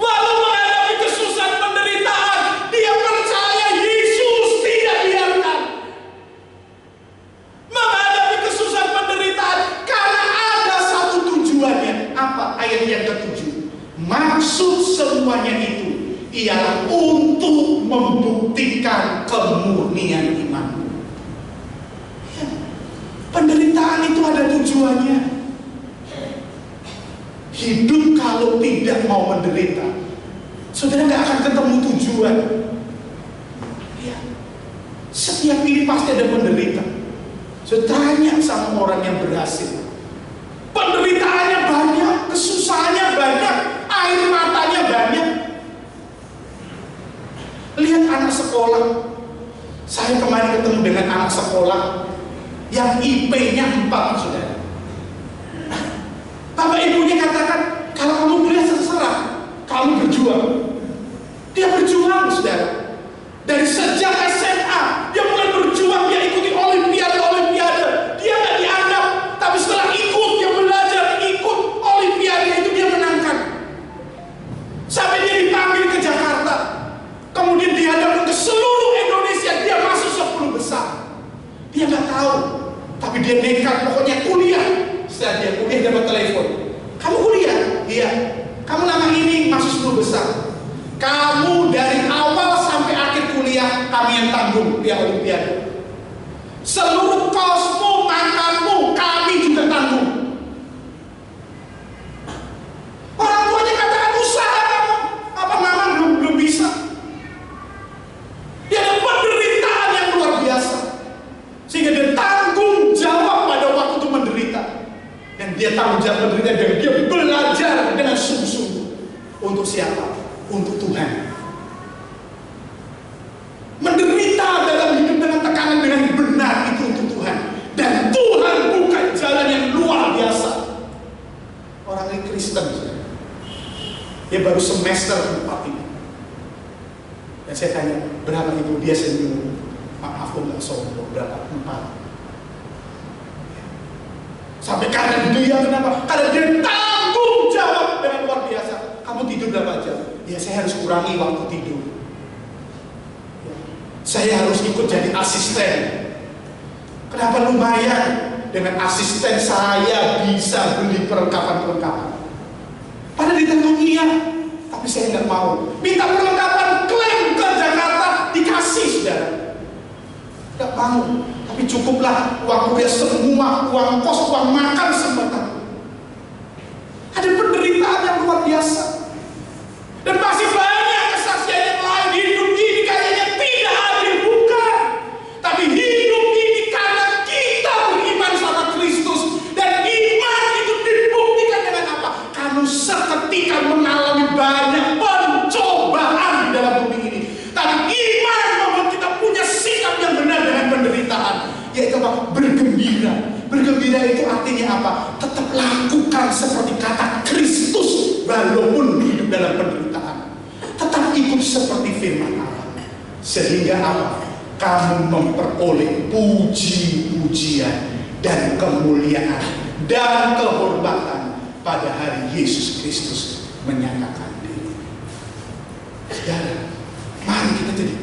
Walau menghadapi kesusahan penderitaan, dia percaya Yesus tidak biarkan. Menghadapi kesusahan penderitaan karena ada satu tujuannya. Apa? Ayat yang ke-7. Maksud semuanya itu ialah untuk membuktikan kemurnian iman. Ya, penderitaan itu ada tujuannya. Hidup kalau tidak mau menderita, saudara nggak akan ketemu tujuan. Ya, setiap ini pasti ada penderita. Saya tanya sama orang yang berhasil, penderitaannya banyak, kesusahannya banyak, air matanya banyak. Lihat anak sekolah. Saya kemarin ketemu dengan anak sekolah yang IP-nya 4, saudara. Bapak ibunya katakan, kalau kamu kuliah terserah, kamu berjuang. Dia berjuang, saudara. Dari sejak SMA, dia mulai berjuang, dia ikuti olimpiade. Dia nggak dianggap, tapi setelah ikut, dia belajar, ikut olimpiade itu dia menangkan. Sampai dia dipanggil ke Jakarta. Kemudian dihadapkan ke seluruh Indonesia, dia masuk 10 besar. Dia nggak tahu, tapi dia nekat, pokoknya kuliah. Setelah dia kuliah dapat telepon, kamu kuliah? Iya. Kamu nama ini masuk 10 besar. Kamu dari awal sampai akhir kuliah kami yang tanggung pihak olimpiade. Seluruh kosmu, makanmu kami juga tanggung. Orang tuanya katakan usaha kamu, apa mama belum bisa. Dia ada penderitaan yang luar biasa, sehingga dia tanggung jawab pada waktu itu menderita. Dan dia tanggung jawab menderita dan dia belajar dengan sungguh-sungguh. Untuk siapa? Untuk Tuhan. Menderita dalam hidup dengan tekanan dengan benar itu untuk Tuhan. Dan Tuhan bukan jalan yang luar biasa. Orang ini Kristen, dia baru semester 4 ini. Dan saya tanya, berapa itu? Dia senyum. Maaf, aku nggak sombong. Berapa? 4. Sampai karena dia, kenapa? Karena dia tanggung jawab dengan luar biasa. Kamu tidur berapa jam? Ya, saya harus kurangi waktu tidur. Ya, saya harus ikut jadi asisten. Kenapa lumayan? Dengan asisten saya bisa beli perlengkapan. Padahal ditanggung iya, tapi saya nggak mau. Minta perlengkapan, klaim ke Jakarta, dikasih, saudara. Nggak mau. Tapi cukuplah uang kuliah semua, uang kos, uang makan semua. Ada penderitaan yang luar biasa. Dan masih banyak kesaksian yang lain. Hidup ini kayaknya tidak adil, bukan. Tapi hidup ini karena kita beriman sama Kristus. Dan iman itu dibuktikan dengan apa? Kamu seketika mengalami banyak pencobaan di dalam bumi ini. Tapi iman membuat kita punya sikap yang benar dengan penderitaan. Yaitu apa? Bergembira. Bergembira itu artinya apa? Tetap lakukan seperti kata Kristus walaupun hidup dalam penderitaan. Tetap ikut seperti firman Allah. Sehingga apa? Kamu memperoleh puji-pujian dan kemuliaan dan kehormatan pada hari Yesus Kristus menyatakan diri. Saudara, mari kita jadi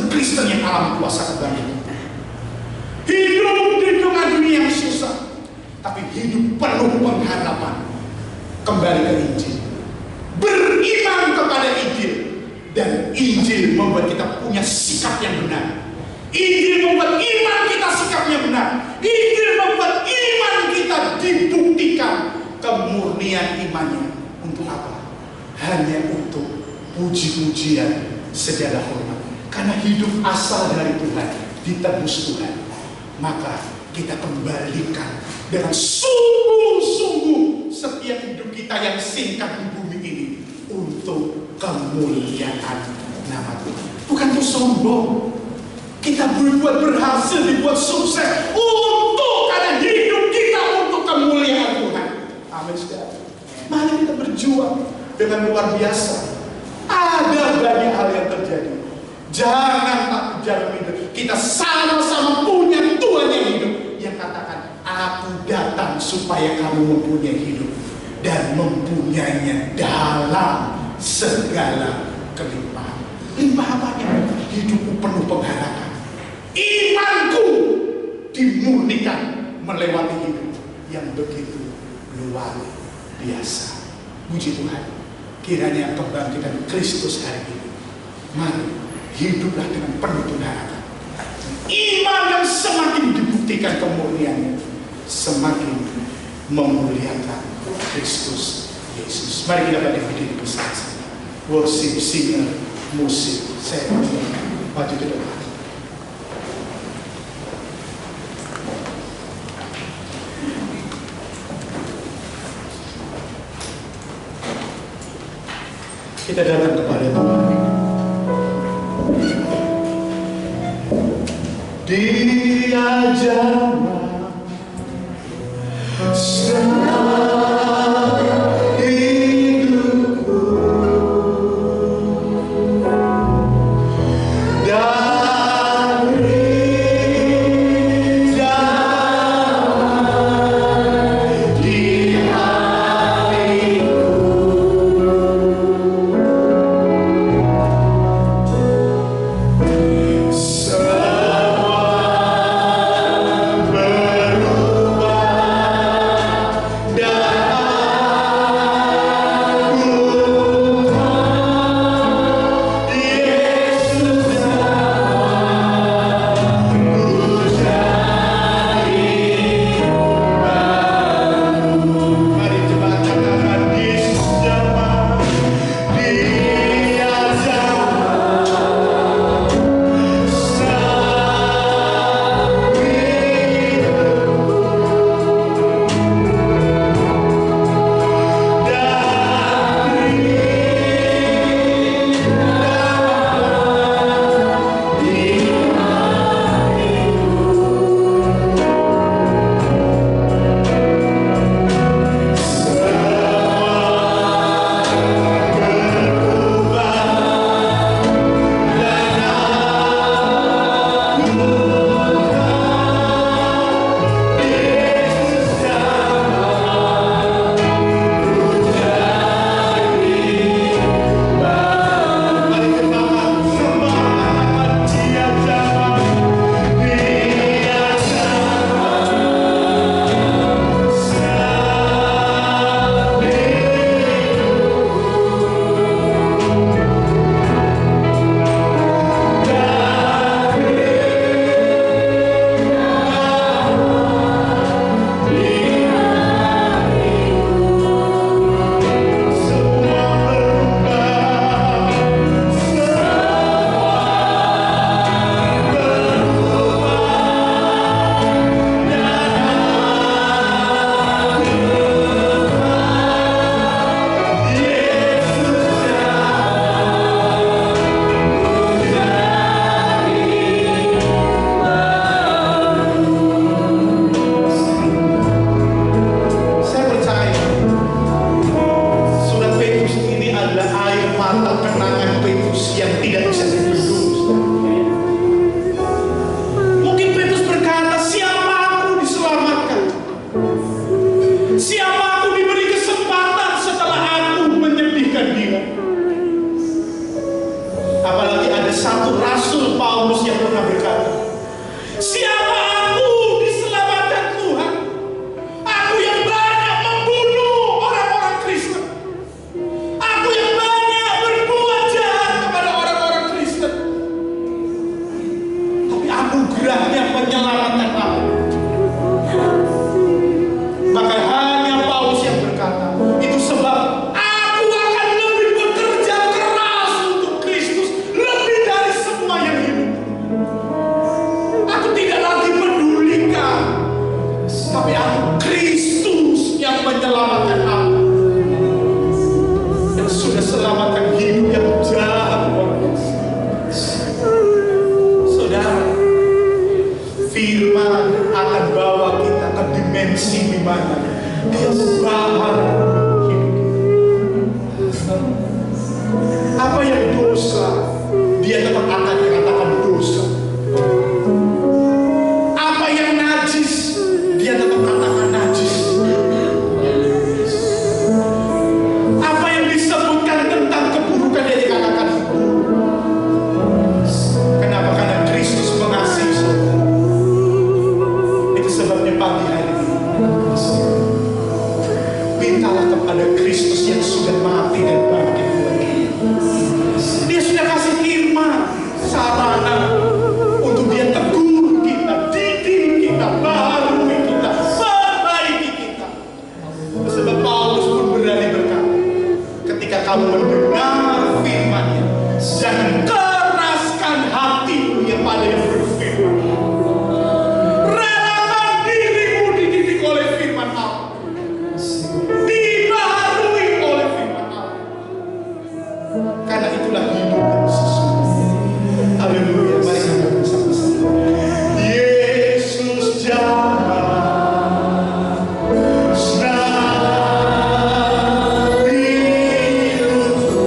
Kristen yang alami kuasa kebangkitan. Hidup di tengah dunia yang susah, tapi hidup penuh pengharapan. Kembali ke Injil, beriman kepada Injil, dan Injil membuat kita punya sikap yang benar. Injil membuat iman kita sikapnya benar. Injil membuat iman kita dibuktikan kemurnian imannya. Untuk apa? Hanya untuk puji-pujian segala hormat. Karena hidup asal dari Tuhan, ditebus Tuhan. Maka kita kembalikan dengan sungguh-sungguh setiap hidup kita yang singkat di bumi ini untuk kemuliaan nama Tuhan. Bukan untuk sombong. Kita berbuat berhasil, dibuat sukses karena hidup kita untuk kemuliaan Tuhan. Amin, saudara. Mari kita berjuang dengan luar biasa. Ada banyak hal yang terjadi. Jangan takut dalam hidup. Kita sama-sama punya Tuhan yang hidup, yang katakan, aku datang supaya kamu mempunyai hidup dan mempunyainya dalam segala kelimpahan. Limpah apanya? Hidupku penuh pengharapan. Imanku dimurnikan melewati hidup yang begitu luar biasa. Puji Tuhan. Kiranya kebangkitan Kristus hari ini, mari hiduplah dengan penuh pengharapan. Iman yang semakin dibuktikan kemurniannya, semakin memuliakan Kristus Yesus. Mari kita berdiri bersama-sama. Worship, singer, musik, saya maju ke depan. Kita datang kepada Tuhan. Dia jamah selama hidupku, dari zaman di hatiku. Semua dimensi di mana Dia bahagia hidup kita. Apa yang dosa, Dia tetap akan dikatakan dosa. Apa yang najis, Dia tetap katakan najis. Apa yang disebutkan tentang keburukan, Dia dikatakan buruk. Kenapa? Karena Kristus mengasihi saudara. Itu sebabnya pagi hari ini mintalah kepada Kristus yang sudah mati dan bangkit buat kita. Dia sudah kasih firman, sarana untuk Dia tegur kita, didik kita, barui kita, perbaiki kita. Sebab Paulus pun berani berkata, ketika kamu mendengar firman-Nya, jangan keraskan hatimu yang pada yang berfirman. Relakan dirimu dididik oleh firman Allah, dibaharui oleh firman Allah. Karena itulah hidup yang sesungguhnya. Haleluya. Mari kita bersama-sama. Yesus jalan senang hidupku,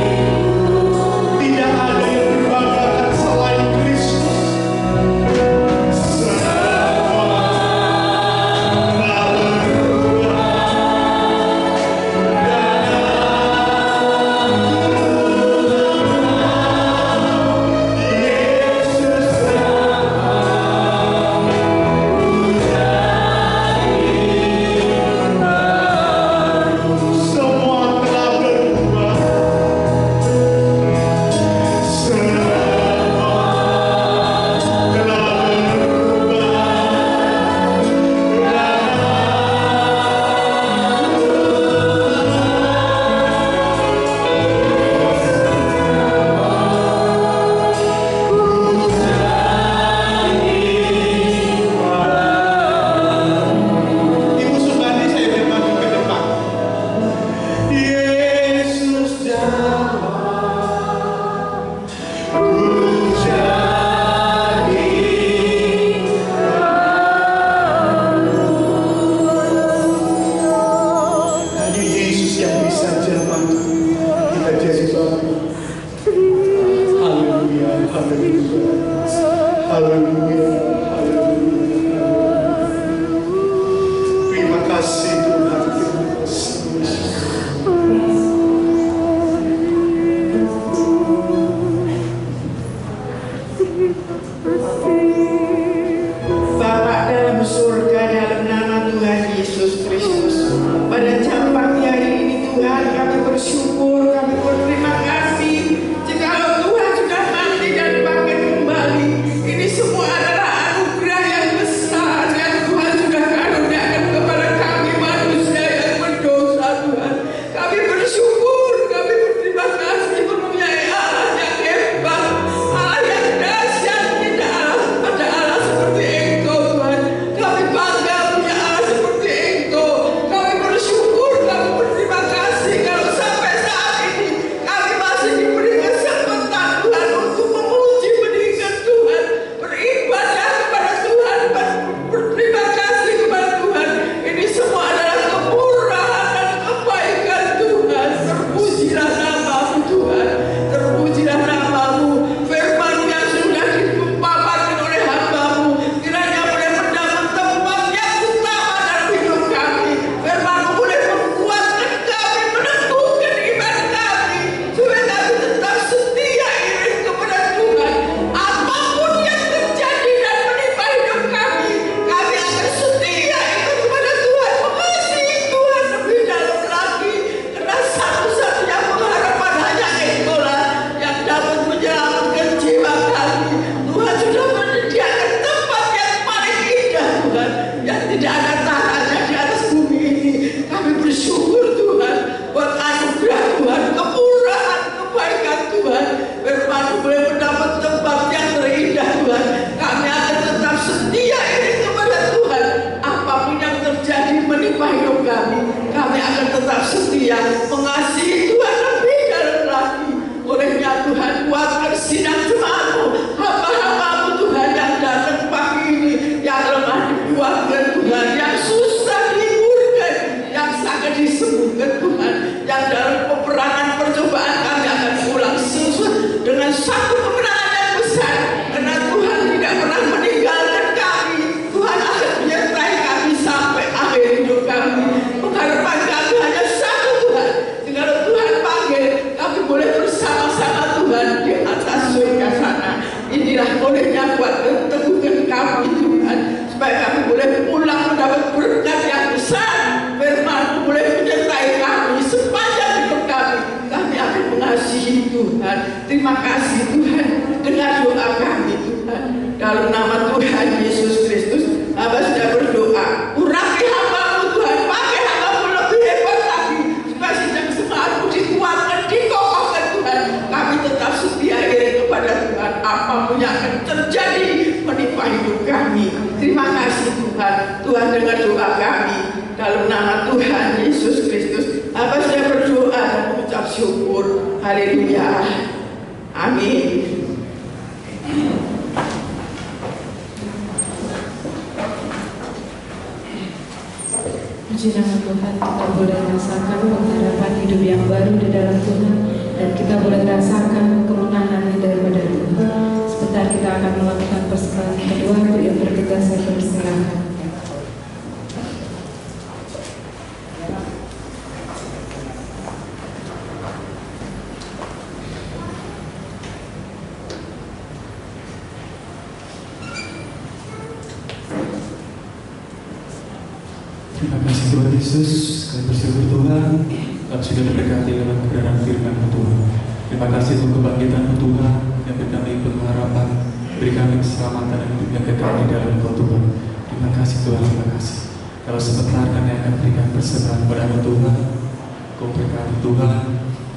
dan tidak ada yang dibanggakan selain Kristus. Semua telah berubah. Ibu Subandi, saya biar maju ke depan. Yesus jalan, ku jadi hanya Yesus yang bisa jalan kita jadi baru. Haleluya, haleluya, haleluya, haleluya. Terima kasih Tuhan, terima kasih. Bapa dalam surga, dalam nama Tuhan Yesus Kristus, pada jam pagi hari ini Tuhan, kami bersyukur, kami berterima kasih. Jikalau Tuhan sudah mati dan bangkit kembali, ini semua mengasihi Tuhan. Terima kasih Tuhan. Dengar doa kami Tuhan. Dalam nama Tuhan Yesus Kristus, Hamba sudah berdoa. Urapi hamba-Mu Tuhan, pakai hamba-Mu lebih hebat lagi, supaya sejak semangatku dikuatkan, dikokohkan Tuhan. Kami tetap setia kepada Tuhan. Apapun yang akan terjadi menimpa hidup kami. Terima kasih Tuhan. Tuhan dengar doa kami. Dalam nama Tuhan Yesus Kristus, Hamba sudah berdoa dan mengucap syukur. Haleluya. Amin. Puji nama Tuhan, kita boleh rasakan pengharapan hidup yang baru di dalam Tuhan, dan kita boleh rasakan kemenangan daripada Tuhan. Sebentar kita akan melakukan persembahan kedua. Untuk yang bertugas saya persilakan. Terima kasih Tuhan Yesus, kami bersyukur Tuhan, kami sudah diberkati dalam kebenaran firman Tuhan. Terima kasih untuk kebangkitan Tuhan yang beri kami pengharapan, beri kami keselamatan dan hidup yang kekal di dalam Engkau Tuhan. Terima kasih Tuhan, terima kasih. Kalau sebentar kami akan berikan persembahan kepada Tuhan, Kau berkati Tuhan,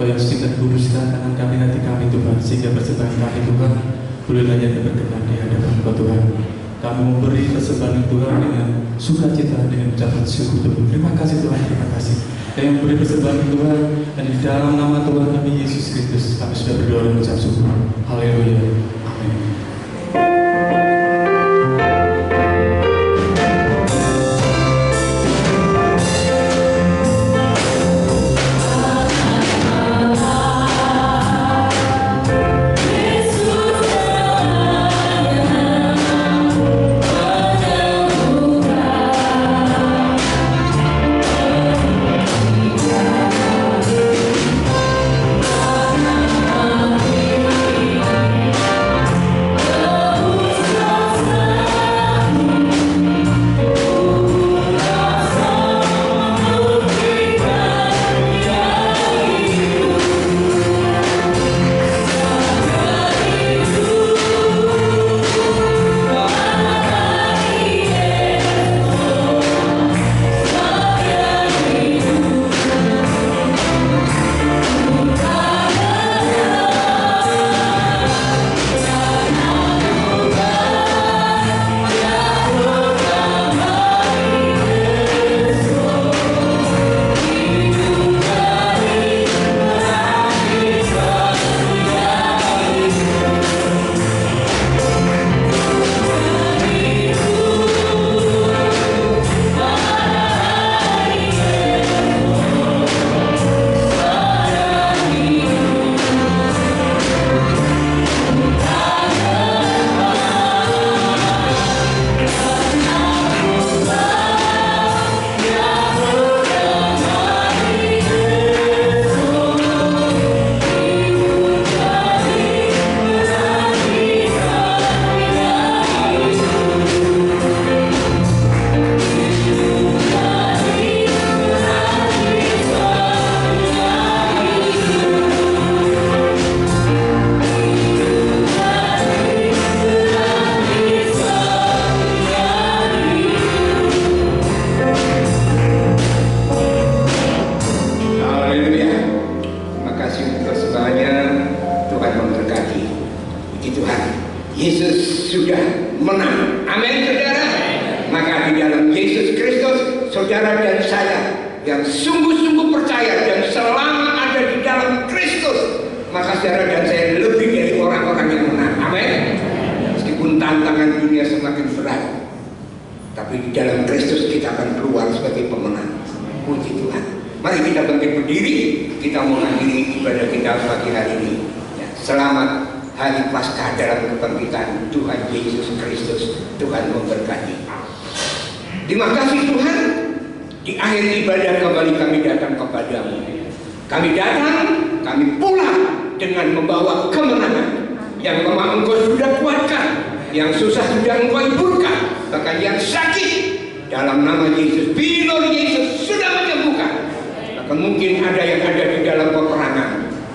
Kau yang suci dan kuduskan tangan kami nanti kami Tuhan, sehingga persembahan kami Tuhan bolehlah yang berkenan di hadapan Engkau Tuhan. Kami memberi persembahan Tuhan dengan sukacita, dengan ucapan syukur Tuhan. Terima kasih Tuhan, terima kasih. Kami memberi persembahan Tuhan, dan di dalam nama Tuhan kami Yesus Kristus kami sudah berdoa dan mengucap syukur. Haleluya. Amin.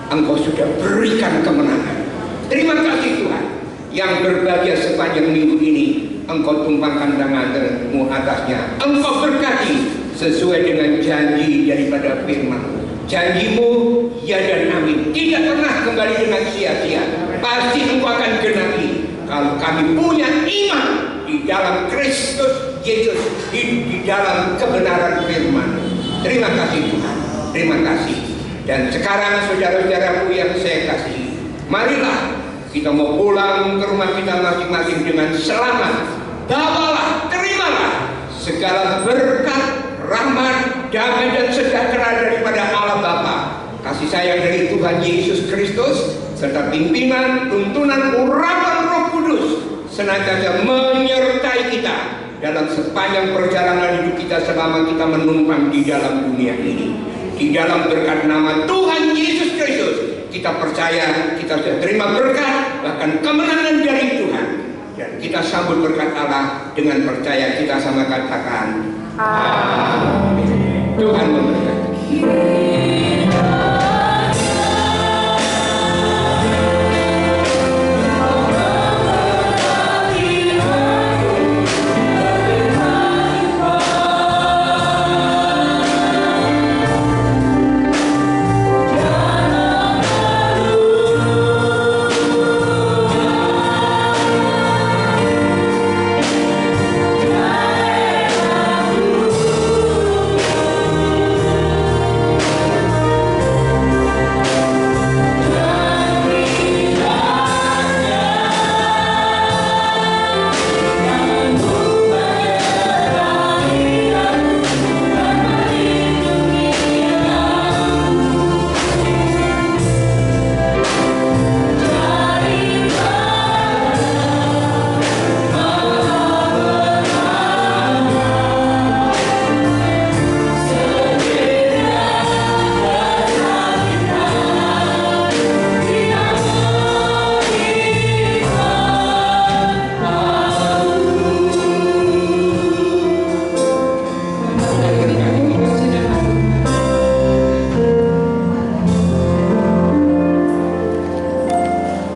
Engkau sudah berikan kemenangan. Terima kasih Tuhan, yang berbahagia sepanjang minggu ini Engkau tumpangkan tangan-Mu atasnya. Engkau berkati sesuai dengan janji daripada firman. Janji-Mu ya dan amin, tidak pernah kembali dengan sia-sia. Pasti Engkau akan genapi kalau kami punya iman di dalam Kristus Yesus, di dalam kebenaran firman. Terima kasih Tuhan, terima kasih. Dan sekarang saudara-saudaraku yang saya kasih, marilah kita mau pulang ke rumah kita masing-masing dengan selamat. Bawalah, terimalah segala berkat, rahmat, damai dan sejahtera daripada Allah Bapa, kasih sayang dari Tuhan Yesus Kristus, serta pimpinan, tuntunan, urapan Roh Kudus senantiasa menyertai kita dalam sepanjang perjalanan hidup kita selama kita menumpang di dalam dunia ini. Di dalam berkat nama Tuhan Yesus Kristus, kita percaya kita sudah terima berkat, bahkan kemenangan dari Tuhan. Dan kita sambut berkat Allah dengan percaya. Kita sama katakan amin. Tuhan memberkati.